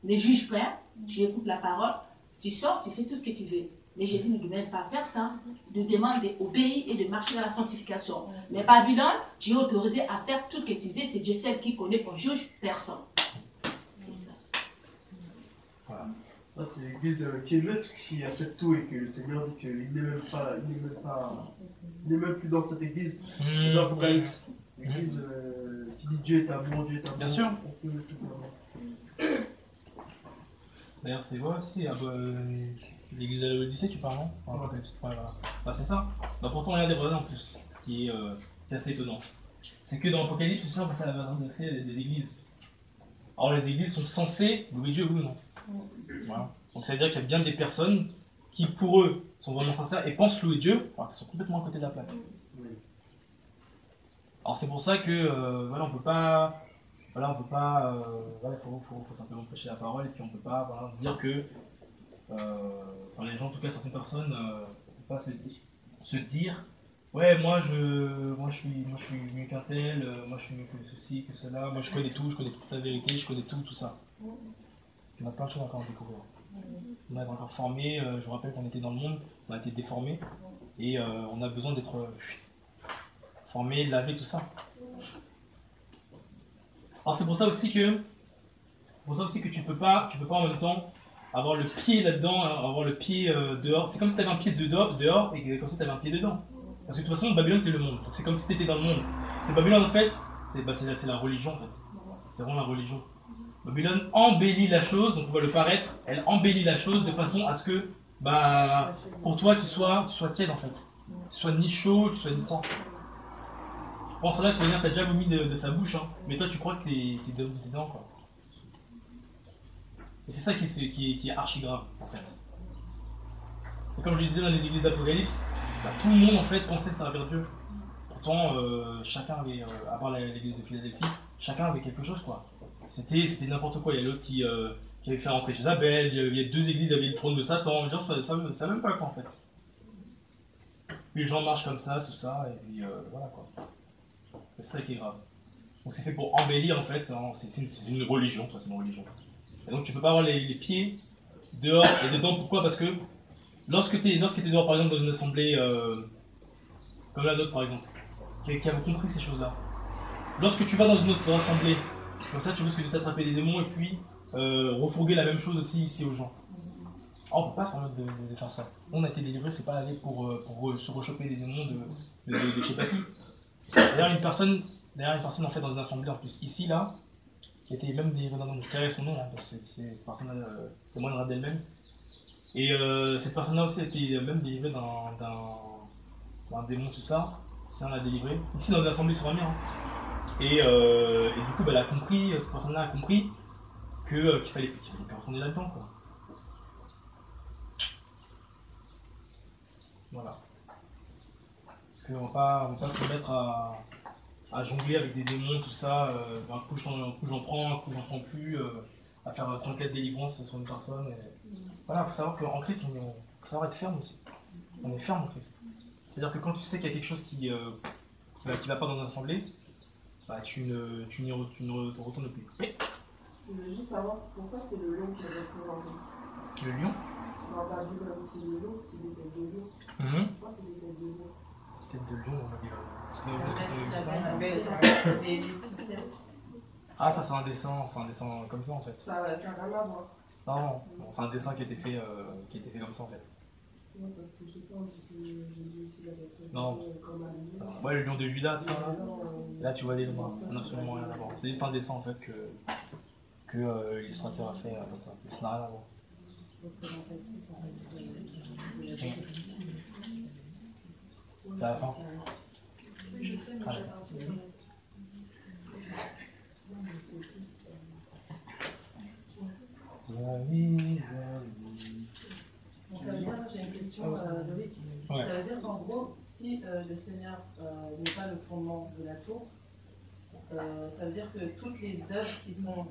Ne juge pas, tu écoutes la parole, tu sors, tu fais tout ce que tu veux. Mais Jésus ne nous demande pas faire ça. Il nous demande d'obéir et de marcher dans la sanctification. Mais Babylone, tu es autorisé à faire tout ce que tu veux. C'est Dieu seul qui connaît, qu'on juge personne. C'est ça. Voilà. Ça, c'est l'église qui est neutre, qui accepte tout et que le Seigneur dit qu'il n'est même plus dans cette église. C'est dans l'Apocalypse. L'église qui dit Dieu est amour, Dieu est amour. Bien sûr. On peut tout faire. D'ailleurs, c'est vrai aussi, l'église de la Odyssée, tu parles, non? Ouais, voilà. Bah, c'est ça. Bah, pourtant, il y a des vrais en plus, ce qui est assez étonnant. C'est que dans l'Apocalypse, ça va s'adresser à des églises. Alors, les églises sont censées louer Dieu, oui ou non? Voilà. Donc, ça veut dire qu'il y a bien des personnes qui, pour eux, sont vraiment sincères et pensent louer Dieu, alors qu'ils sont complètement à côté de la plaque. Alors, c'est pour ça que, voilà, on peut pas. Voilà, on peut pas. Voilà, faut simplement prêcher la parole et puis on peut pas dire que. Les gens, en tout cas certaines personnes, pas se dire, ouais, moi je suis mieux qu'un tel, moi je suis mieux que ceci, que cela, moi je connais tout, je connais toute la vérité, je connais tout ça. On a plein de choses encore à découvrir. On a encore formé, je vous rappelle qu'on était dans le monde, on a été déformé, et on a besoin d'être formé, lavé, tout ça. Alors c'est pour ça aussi que tu peux pas en même temps avoir le pied là-dedans, avoir le pied dehors. C'est comme si tu avais un pied dehors et comme si tu avais un pied dedans. Parce que de toute façon, Babylone c'est le monde. Donc c'est comme si tu étais dans le monde. C'est Babylone en fait, c'est la religion en fait. C'est vraiment la religion. Babylone embellit la chose, donc on va le paraître, elle embellit la chose de façon à ce que, pour toi, tu sois tiède en fait. Tu sois ni chaud, tu sois ni froid. Bon, ça là, ça veut dire que tu as déjà vomi de sa bouche, hein, mais toi tu crois que t'es dedans quoi. Et c'est ça qui est archi grave en fait. Et comme je le disais dans les églises d'Apocalypse, tout le monde en fait pensait servir Dieu. Pourtant, chacun avait, à part l'église de Philadelphie, chacun avait quelque chose quoi. C'était n'importe quoi. Il y a l'autre qui avait fait rentrer Jézabel, il y a deux églises, il y avait le trône de Satan, les gens ne savent même pas quoi en fait. Puis les gens marchent comme ça, tout ça, et puis voilà quoi. C'est ça qui est grave. Donc c'est fait pour embellir en fait, hein. C'est une religion, ça c'est une religion. Et donc tu peux pas avoir les pieds dehors et dedans, pourquoi? Parce que lorsque tu es dehors par exemple dans une assemblée comme la nôtre par exemple, qui a compris ces choses-là, lorsque tu vas dans une autre assemblée, comme ça tu risques de t'attraper des démons et puis refourguer la même chose aussi ici aux gens. On ne peut pas s'en mettre de faire ça. On a été délivrés, c'est pas aller pour se rechoper des démons de je sais pas qui. D'ailleurs une personne en fait dans une assemblée en plus ici là, qui était même délivrée dans le monde, je tairai son nom, hein, parce que cette personne-là témoignera d'elle-même. Et cette personne-là aussi a été même délivrée d'un démon, tout ça. Ça on l'a délivré. Ici dans l'assemblée sur la mienne. Hein. Et du coup, elle a compris, cette personne-là a compris qu'il fallait pas retourner là-dedans quoi. Voilà. Parce qu'on va pas se mettre à jongler avec des démons, tout ça. Un coup j'en prends, un coup j'en prends plus. À faire une conquête de délivrance sur une personne. Et... Voilà, il faut savoir qu'en Christ, il faut savoir être ferme aussi. On est ferme en Christ. C'est-à-dire que quand tu sais qu'il y a quelque chose qui va pas dans une assemblée, tu ne retournes plus. Oui. Je voulais juste savoir pourquoi c'est le lion qui est représenté. Le lion? On va pas dire que c'est le lion, c'est des têtes de lion. Pourquoi c'est des têtes de lion? Tête de lion, on va dire. Ah, ça c'est un dessin comme ça en fait. Ça a rien à voir. Non, c'est un dessin qui a été fait comme ça en fait. Non, parce que je sais pas, j'ai vu aussi la tête non. comme un lion. Ouais, le lion de Judas, tout ça là. Là tu vois des lions, ça n'a absolument rien à voir. C'est juste un dessin en fait que l'illustrateur a fait comme ça. Mais ça n'a rien à voir. C'est à la fin. Oui, je sais, mais j'avais un truc dans la tête. Ça veut dire, j'ai une question, Loïc. Ouais. Ça veut dire qu'en gros, si le Seigneur n'est pas le fondement de la tour, ça veut dire que toutes les œuvres qui sont,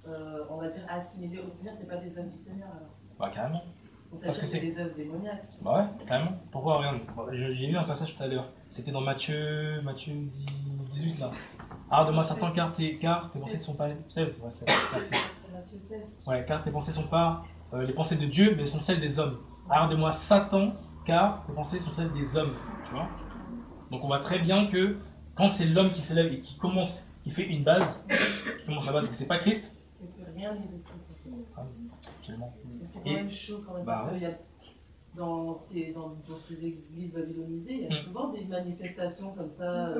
on va dire, assimilées au Seigneur, c'est pas des œuvres du Seigneur alors? Bah carrément. Donc ça veut dire que c'est des œuvres démoniaques. Bah ouais, carrément. Pourquoi? Regarde, j'ai lu un passage tout à l'heure. C'était dans Matthieu 18 là. Arrête-moi Satan car tes pensées ne sont pas 16. Ouais, c'est ouais, car tes pensées ne sont pas les pensées de Dieu, mais elles sont celles des hommes. Arrête-moi Satan car tes pensées sont celles des hommes. Tu vois? Donc on voit très bien que quand c'est l'homme qui s'élève et qui fait une base, qui commence la base, que c'est pas Christ. Rien n'est de tout. Absolument. C'est quand même chaud quand même, parce qu'il y a dans ces églises babylonisées, il y a souvent des manifestations comme ça.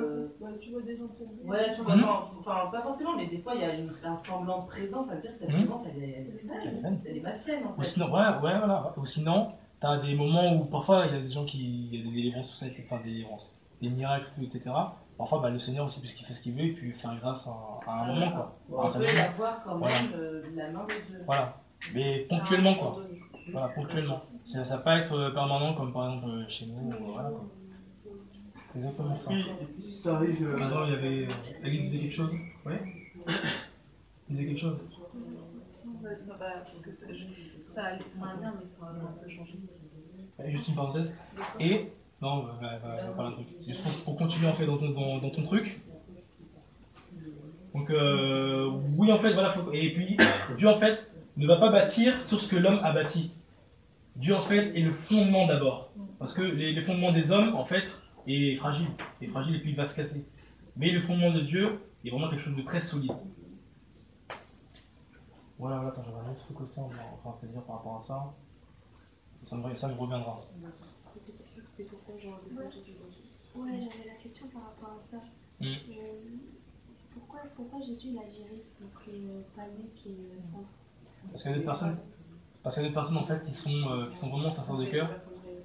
Tu vois des gens ouais, tu vois, enfin pas forcément, mais des fois il y a un semblant de présence, ça veut dire que cette présence elle est malsaine en fait. Ou sinon, ouais, voilà. Ou sinon, tu as des moments où parfois il y a des gens il y a des délivrances, tout ça, etc. Des délivrances, des miracles, etc. Parfois, le Seigneur aussi, puisqu'il fait ce qu'il veut, et puis faire grâce à un moment, quoi. On peut y avoir quand même la main de Dieu. Voilà, mais ponctuellement, quoi. Voilà, ponctuellement. Ça ne va pas être permanent, comme par exemple chez nous, voilà, quoi. C'est exactement ça. Ça arrive. Maintenant, il y avait. Ali disait quelque chose? Ouais? Il disait quelque chose? Parce que ça a un lien, mais ça va un peu changer. Juste une parenthèse. Et, non, pas un truc. Juste pour continuer en fait dans ton truc. Donc, oui, en fait, voilà. Et puis, Dieu en fait ne va pas bâtir sur ce que l'homme a bâti. Dieu en fait est le fondement d'abord. Parce que les fondements des hommes, en fait, est fragile. Et puis il va se casser. Mais le fondement de Dieu est vraiment quelque chose de très solide. Voilà, attends, j'avais un autre truc aussi, on va te dire par rapport à ça. Ça me reviendra. Ouais, j'avais la question par rapport à ça. Pourquoi Jésus l'a géré si c'est pas lui qui est le centre? Parce qu'il y a d'autres personnes en fait qui sont vraiment sincères de cœur,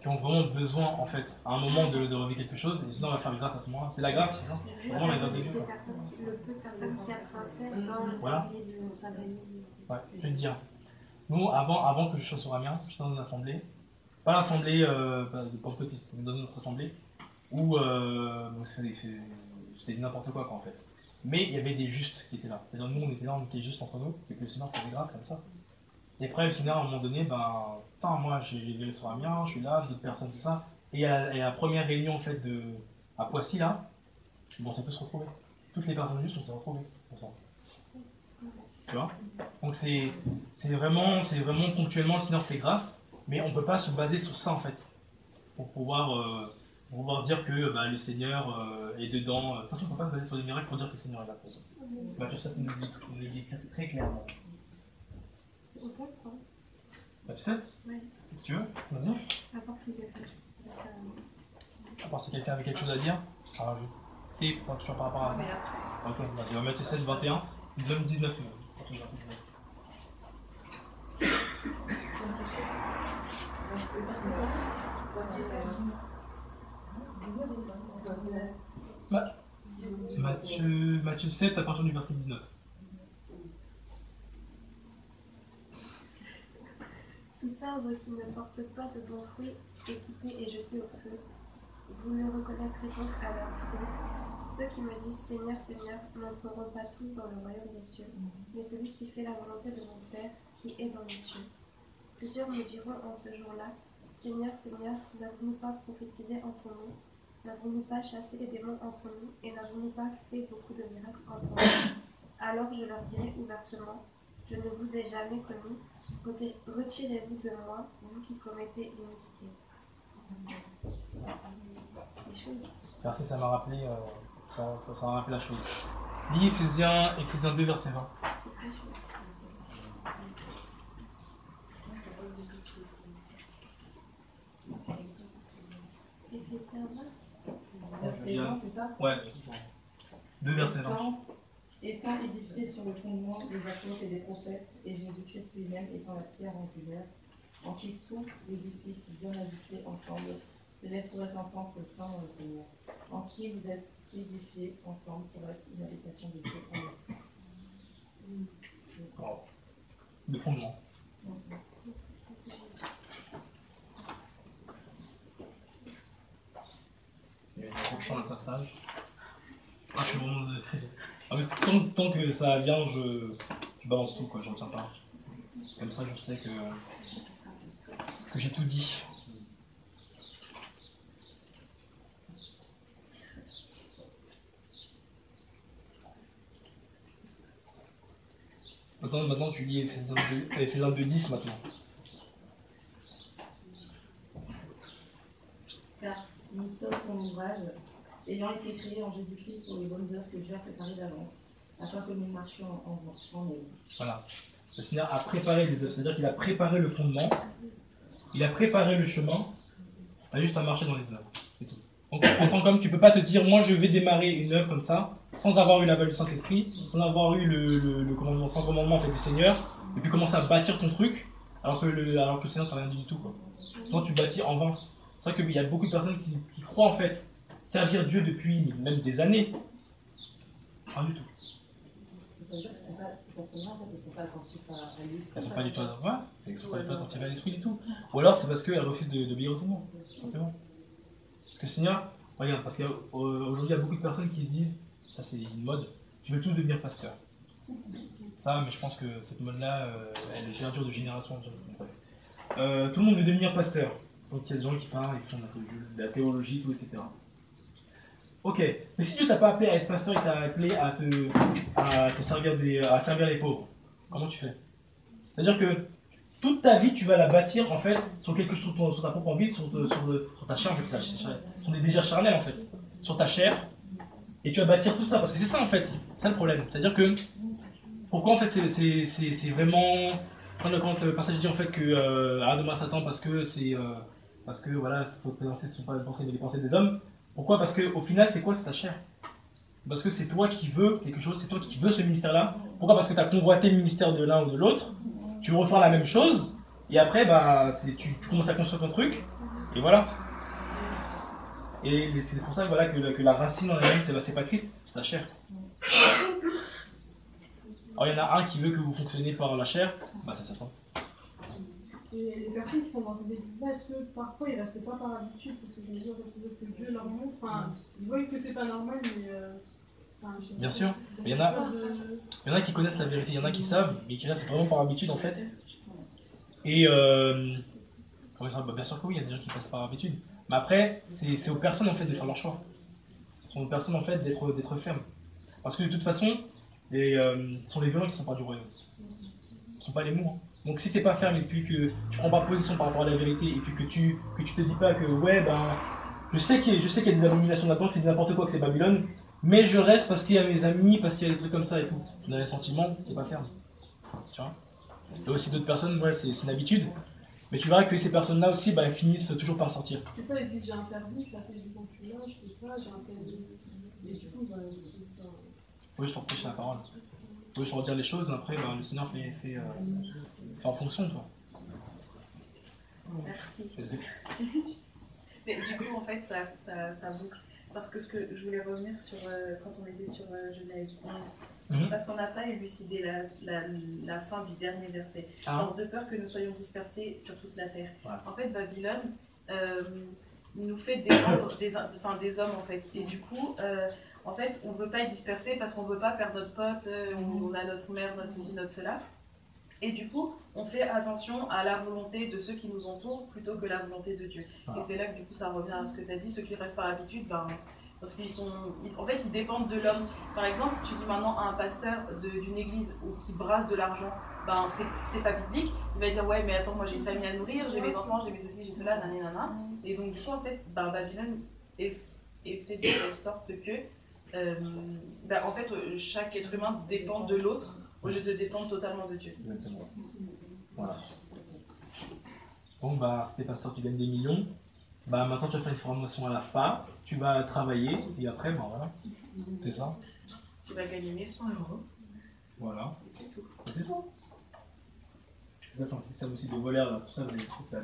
qui ont vraiment besoin en fait à un moment de revivre quelque chose, et sinon on va faire grâce à ce moment-là. C'est la grâce, c'est ça? Vraiment la grâce de Dieu. Le peu de personnes qui sont sincères dans l'église, ouais, je vais te dire. Nous, avant que je sois sur Amiens, j'étais dans une assemblée, pas l'assemblée de Pentecôtiste, c'était dans une autre assemblée, où c'était n'importe quoi en fait. Mais il y avait des justes qui étaient là. C'est-à-dire nous, on était justes entre nous, et que le Seigneur faisait grâce comme ça. Et après, le Seigneur, à un moment donné, moi, j'ai levé sur Amiens, je suis là, d'autres personnes, tout ça. Et à la première réunion, en fait, à Poissy, là, on s'est tous retrouvés. Toutes les personnes justes, on s'est retrouvés ensemble. Tu vois? Donc, c'est vraiment ponctuellement, le Seigneur fait grâce, mais on ne peut pas se baser sur ça, en fait, pour pouvoir dire que le Seigneur est dedans. De toute façon, on ne peut pas se baser sur les miracles pour dire que le Seigneur est là. Matthieu 7 nous le dit très clairement. Matthieu 7 oui. Si tu veux, vas-y. À part si quelqu'un avait quelque chose à dire, à rajouter, toujours par rapport à ça. Ok, vas-y, on va Matthieu 7, 21, 19 même. Matthieu 7 à partir du verset 19. Tout arbre qui ne porte pas de bon fruit est coupé et jeté au feu. Vous le reconnaîtrez donc à leurs fruits. Ceux qui me disent Seigneur, Seigneur n'entreront pas tous dans le royaume des cieux, mais celui qui fait la volonté de mon Père qui est dans les cieux. Plusieurs me diront en ce jour-là, Seigneur, Seigneur, n'avons-nous pas prophétisé entre nous? N'avons-nous pas chassé les démons entre nous? Et n'avons-nous pas fait beaucoup de miracles entre nous? Alors je leur dirai ouvertement, je ne vous ai jamais connu. Retirez-vous de moi, vous qui commettez l'iniquité. Merci, ça m'a rappelé la chose. Lis Ephésiens 2, verset 20. Ephésiens 20. Verset 20, c'est ça? Ouais. 2 verset 20. Étant édifié sur le fondement des apôtres et des prophètes, et Jésus-Christ lui-même étant la pierre angulaire, en qui tout l'édifice bien ajusté ensemble s'élève pour être un temple saint dans le Seigneur, en qui vous êtes édifiés ensemble pour être une habitation de Dieu en l'esprit. Le fondement. Il y a une reprend le passage. Ah, c'est vraiment... Ah, mais tant que ça vient, je balance tout, quoi, je retiens pas. Comme ça, je sais que j'ai tout dit. Maintenant tu lis Ephésiens 2:10 maintenant. Car nous sommes son ouvrage, ayant été créés en Jésus-Christ pour les bonnes œuvres que Dieu a préparées d'avance, afin que nous marchions en elles. Voilà. Le Seigneur a préparé les œuvres, c'est-à-dire qu'il a préparé le fondement, il a préparé le chemin, il a juste à marcher dans les œuvres. C'est tout. Donc en tant qu'homme, tu ne peux pas te dire, moi je vais démarrer une œuvre comme ça, sans avoir eu l'aval du Saint-Esprit, sans avoir eu le commandement, sans commandement en fait, du Seigneur, et puis commencer à bâtir ton truc, alors que le Seigneur t'a rien dit du tout, quoi. Sinon tu bâtis en vain. C'est vrai qu'il y a beaucoup de personnes qui croient en fait servir Dieu depuis même des années. Rien du tout. C'est-à-dire que ces personnes-là, en fait, elles ne sont pas attentives à l'esprit. Elles ne sont pas du tout attentives à l'esprit du tout. Ou alors c'est parce qu'elles refusent d'obéir au Seigneur, tout simplement. Parce que le Seigneur, regarde, parce qu'aujourd'hui il y a beaucoup de personnes qui se disent, ça c'est une mode, tu veux tous devenir pasteur. Ça, mais je pense que cette mode-là, elle perdure de génération en génération. Tout le monde veut devenir pasteur. Donc il y a des gens qui parlent, ils font de la théologie, tout, etc. Ok, mais si Dieu t'a pas appelé à être pasteur, il t'a appelé à te servir à servir les pauvres, comment tu fais? C'est-à-dire que toute ta vie, tu vas la bâtir en fait sur quelque chose, sur ta propre envie, sur ta chair, en fait, sur des désirs charnels en fait, sur ta chair, et tu vas bâtir tout ça, parce que c'est ça en fait, c'est ça le problème. C'est-à-dire que, pourquoi en fait c'est vraiment, quand le passage dit en fait que arrête de Satan parce que voilà, tes pensées ne sont pas les pensées des hommes, pourquoi? Parce qu'au final c'est quoi? C'est ta chair. Parce que c'est toi qui veux quelque chose, c'est toi qui veux ce ministère-là. Pourquoi? Parce que tu as convoité le ministère de l'un ou de l'autre, tu veux refaire la même chose, et après bah, tu commences à construire ton truc, et voilà. Et c'est pour ça voilà, que la racine en elle-même, c'est pas Christ, c'est la chair. Alors il y en a un qui veut que vous fonctionnez par la chair, bah c'est Satan. Et les personnes qui sont dans ces études-là, est-ce que parfois ils restent pas par habitude, c'est ce que je veux dire, parce que Dieu leur montre, enfin, ils voient que c'est pas normal, mais... Bien sûr, il y en a qui connaissent la vérité, il y en a qui savent, mais qui restent vraiment par habitude en fait. Et comment ça, bah, bien sûr que oui, il y a des gens qui passent par habitude. Mais après, c'est aux personnes en fait de faire leur choix. Ce sont aux personnes en fait d'être fermes. Parce que de toute façon, ce sont les violents qui sont pas du royaume. Ce ne sont pas les mous. Donc si tu n'es pas ferme et puis que tu prends pas position par rapport à la vérité et puis que tu te dis pas que ouais ben je sais qu'il y a des abominations là-dedans, que c'est n'importe quoi, que c'est Babylone, mais je reste parce qu'il y a mes amis, parce qu'il y a des trucs comme ça et tout. Tu as les sentiments, tu n'es pas ferme. Tu vois. Il y a aussi d'autres personnes, ouais, c'est une habitude. Mais tu verras que ces personnes-là aussi, bah, elles finissent toujours par sortir. C'est ça, ils disent j'ai un service, ça fait 10 ans que je suis là, je fais ça, j'ai un tel. Et du coup, c'est ça. Oui, je t'en prêche la parole. Oui, je redire les choses, après bah, le Seigneur fait en fonction. Toi. Merci. Mais du coup, en fait, ça boucle. Parce que ce que je voulais revenir sur quand on était sur Genèse 11, parce qu'on n'a pas élucidé la fin du dernier verset. Alors, de peur que nous soyons dispersés sur toute la terre. Ouais. En fait, Babylone nous fait dépendre des hommes, en fait. Et du coup, en fait, on ne veut pas être dispersés parce qu'on ne veut pas perdre notre pote, on a notre mère, notre ceci, notre cela. Et du coup, on fait attention à la volonté de ceux qui nous entourent plutôt que la volonté de Dieu. Ah. Et c'est là que du coup ça revient à ce que tu as dit, ceux qui restent par habitude, ben, parce qu'ils en fait, ils dépendent de l'homme. Par exemple, tu dis maintenant à un pasteur d'une église qui brasse de l'argent, ben, c'est pas biblique. Il va dire ouais, mais attends, moi j'ai une famille à nourrir, j'ai mes enfants, j'ai mes ceci, j'ai cela, nanana. Et donc du coup, en fait, ben, Babylone est fait de telle sorte que ben, en fait, chaque être humain dépend de l'autre au lieu de dépendre totalement de Dieu. Exactement. Voilà. Donc, bah, si t'es pasteur, tu gagnes des millions. Bah, maintenant, tu vas faire une formation à la FA, tu vas travailler, et après, bah voilà. C'est ça. Tu vas gagner 1100 €. Voilà. Et c'est tout. Et c'est tout. Parce que ça, c'est un système aussi de voleurs, tout ça, des trucs là,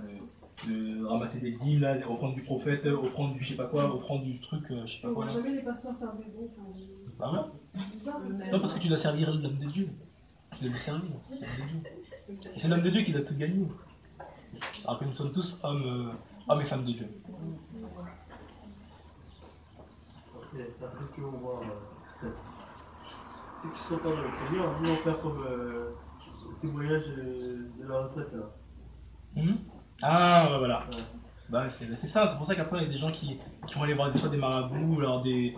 de ramasser des dîmes, là, offrande du prophète, offrande du je sais pas quoi, offrande du truc, je sais pas quoi. On voit jamais les pasteurs faire des bons. Pas vrai. Non, parce que tu dois servir l'homme de Dieu. Tu dois le servir, l'homme de Dieu. Et c'est l'homme de Dieu qui doit tout gagner. Alors que nous sommes tous hommes et femmes de Dieu. C'est un truc qu'on voit. Ceux qui sont pas dans le Seigneur, nous on fait comme témoignage de la retraite. Ah, ouais, voilà. Ouais. Bah, c'est ça, c'est pour ça qu'après il y a des gens qui vont aller voir soit des marabouts ou alors des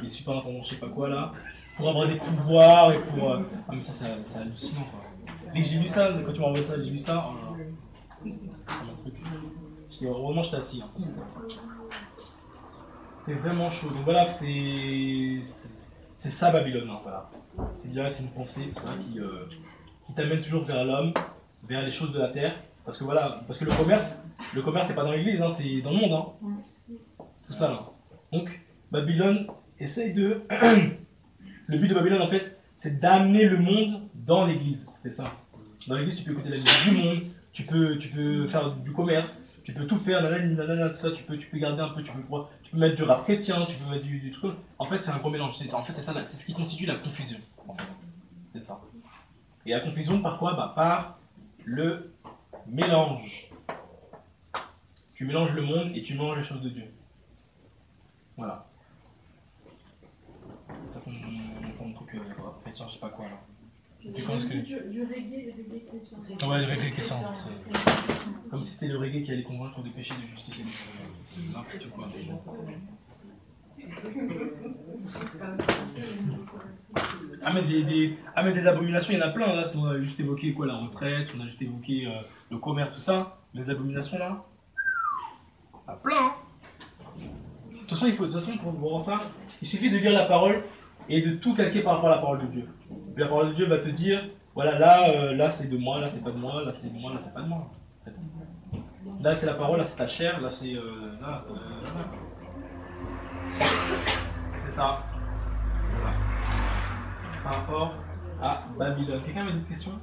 superintendants, je sais pas quoi là, pour avoir des pouvoirs et pour. Ah, mais ça, c'est hallucinant quoi. Dès que j'ai lu ça, quand tu m'as envoyé ça, j'ai lu ça. C'est mon truc. Heureusement, j'étais assis. Hein, parce que c'était vraiment chaud. Donc voilà, c'est ça Babylone. Hein, voilà. C'est une pensée, c'est ça qui t'amène toujours vers l'homme, vers les choses de la terre. Parce que voilà, parce que le commerce c'est pas dans l'église, hein, c'est dans le monde. Hein. Tout ça là. Donc, Babylone essaye de. Le but de Babylone en fait, c'est d'amener le monde dans l'église. C'est ça. Dans l'église, tu peux écouter la musique du monde, tu peux faire du commerce, tu peux tout faire, nanana, tout ça, tu peux garder un peu, tu peux mettre du rap chrétien, tu peux mettre du truc. En fait, c'est un gros mélange. En fait, c'est ce qui constitue la confusion. En fait. C'est ça. Et la confusion, par quoi? Bah, par le mélange. Tu mélanges le monde et tu mélanges les choses de Dieu. Voilà. Ça fait un truc chrétien, je sais pas quoi là. Tu penses que... Du reggae chrétien. Ouais, le reggae chrétien. C'est comme si c'était le reggae qui allait convaincre des péchés de justice et de n'importe quoi. Ah mais des abominations, il y en a plein. Là, on a juste évoqué quoi, la retraite, on a juste évoqué le commerce, tout ça. Mais les abominations là, il y en a plein. Hein. De toute façon, pour voir ça, il suffit de lire la parole et de tout calquer par rapport à la parole de Dieu. Et la parole de Dieu va te dire, voilà, là c'est de moi, là c'est pas de moi, là c'est de moi, là c'est pas de moi. Là c'est la parole, là c'est ta chair, là c'est c'est ça. Voilà. Par rapport à Babylone. Quelqu'un a des questions?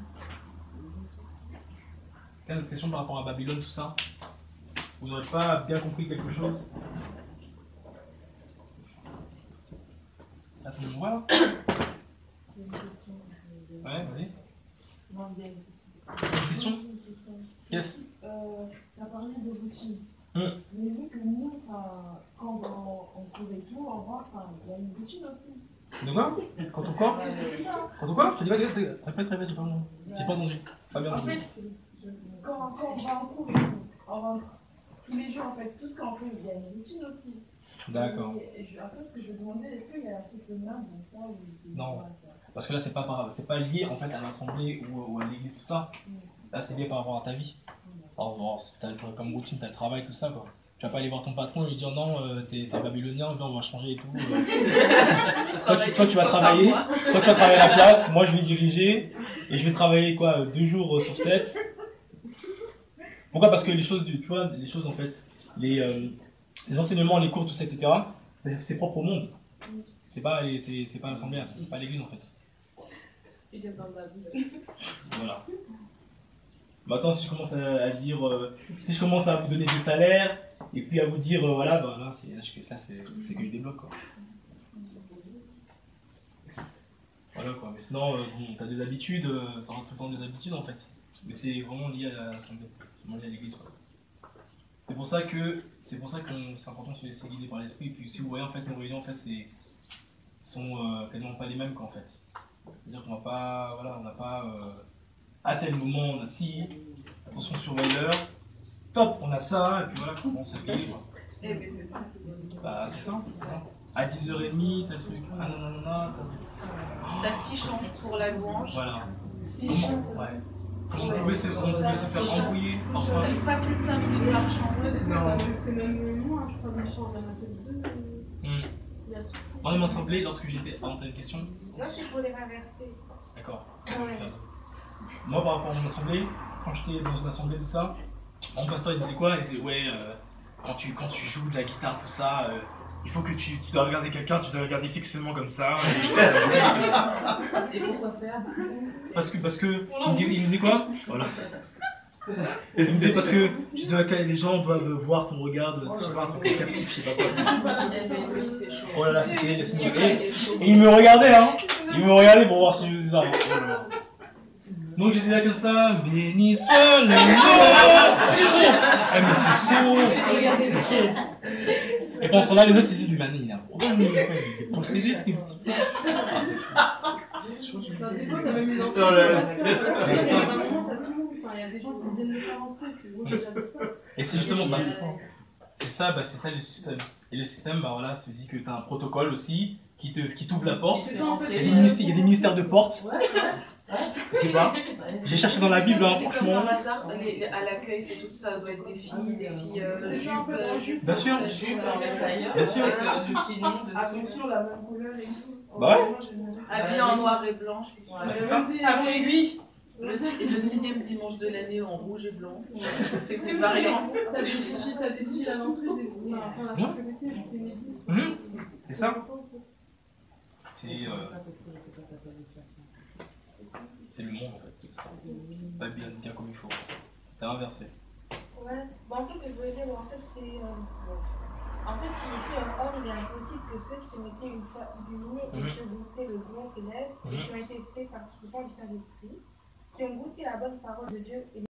Quelqu'un a des questions par rapport à Babylone, tout ça? Vous n'aurez pas bien compris quelque chose? Là, c'est le moment. Ouais, vas-y. Une question? Yes. Tu as parlé de routine. Mais vu que nous, quand on court et tout, on voit qu'il y a une routine aussi. De quoi? Quand on quoi? Quand on quoi? Tu dis pas, répète, j'ai pas entendu. Pas bien entendu. En fait, quand on va en cours et tout, on rentre tous les jours, en fait, tout ce qu'on fait, il y a une routine aussi. D'accord. Après, ce que je me demandais, est-ce qu'il y a un truc de merde dans ça ou... Non. Parce que là, c'est pas lié en fait à l'assemblée ou à l'église, tout ça. Là, c'est lié par rapport à ta vie. Par rapport, comme routine, t'as le travail, tout ça, quoi. Tu vas pas aller voir ton patron et lui dire non, t'es babylonien, viens, on va changer et tout. Toi, tu vas travailler. Toi, tu vas travailler à la place. Moi, je vais diriger. Et je vais travailler, quoi, 2 jours sur 7. Pourquoi? Parce que les choses, tu vois, les choses, en fait, les enseignements, les cours, tout ça, etc., c'est propre au monde. C'est pas l'assemblée, c'est pas l'église, en fait. Voilà. Maintenant, si je commence à dire, si je commence à vous donner des salaires, et puis à vous dire, voilà, bah là, c'est que je débloque, quoi. Voilà, quoi. Mais sinon, bon, t'as des habitudes, t'auras tout le temps des habitudes, en fait. Mais c'est vraiment lié à l'assemblée, vraiment lié à l'église, quoi. C'est pour ça que c'est important de se laisser guider par l'esprit. Et puis, si vous voyez, en fait, nos réunions, en fait, sont quasiment pas les mêmes, quoi, en fait. C'est-à-dire qu'on va pas, voilà, on n'a pas... à tel moment, on a ci, attention surveille l'heure, top, on a ça, et puis voilà, comment c'est payé, quoi. Eh mais c'est ça. Bah, c'est ça. À 10h30, t'as le truc, ah non, non, non, non. T'as 6 chants pour la louange. Voilà. 6 chants. Ouais. On peut se faire embrouiller, parfois. Pas plus de 5 minutes par chant. Non. C'est même moi, je crois, des chants dans la télévision. En assemblée, lorsque j'étais... Ah, t'as une question? Là, c'est pour les renverser. D'accord. Ouais. Moi, par rapport à mon assemblée, quand j'étais dans une assemblée, tout ça, mon pasteur il disait quoi? Il disait, ouais, quand tu joues de la guitare, tout ça, il faut que tu dois regarder quelqu'un, tu dois regarder fixement comme ça. Et pourquoi faire? Parce que il me disait quoi? Voilà. Il me disait parce que les gens doivent voir ton regard, je sais pas, un truc captif, je sais pas quoi. Oh là là, c'était... Et il me regardait, hein. Il me regardait pour voir si je disais ça. Donc j'étais là comme ça, béni soit le Lord. C'est chaud. Eh mais c'est chaud. Et pendant ce temps-là, les autres ils disent, mais il a un problème, il est possédé, ce qu'il dit. Ah, c'est chaud. C'est chaud. Des fois, t'as même une envie. Il y a des gens qui viennent de pas rentrer, c'est bon, déjà de ça. Et c'est justement, bah, c'est ça le système. Et le système, bah voilà, ça dit que tu as un protocole aussi qui t'ouvre la porte. Il y a des ministères de porte. Je sais pas. J'ai cherché dans la Bible, hein, franchement. Comme par hasard, à l'accueil, c'est tout ça, doit être des filles jupe. Bien sûr. Bien sûr. Attention, la même couleur et tout. Bah ouais. Habillés en noir et blanc. C'est ça. Avec lui. Le 6e dimanche de l'année en rouge et blanc. C'est une variante. T'as des tiges à l'entrée, la sécurité, c'est une église. C'est ça. C'est le monde en fait. C'est ça. Pas bien comme il faut. C'est inversé. Ouais. Bon, en fait, je voulais dire, en fait, c'est. En fait, il écrit or, il est impossible que ceux qui ont été une fois illuminés et qui ont goûté le don céleste et qui ont été faits participants du Saint-Esprit, qui ont goûté la bonne parole de Dieu et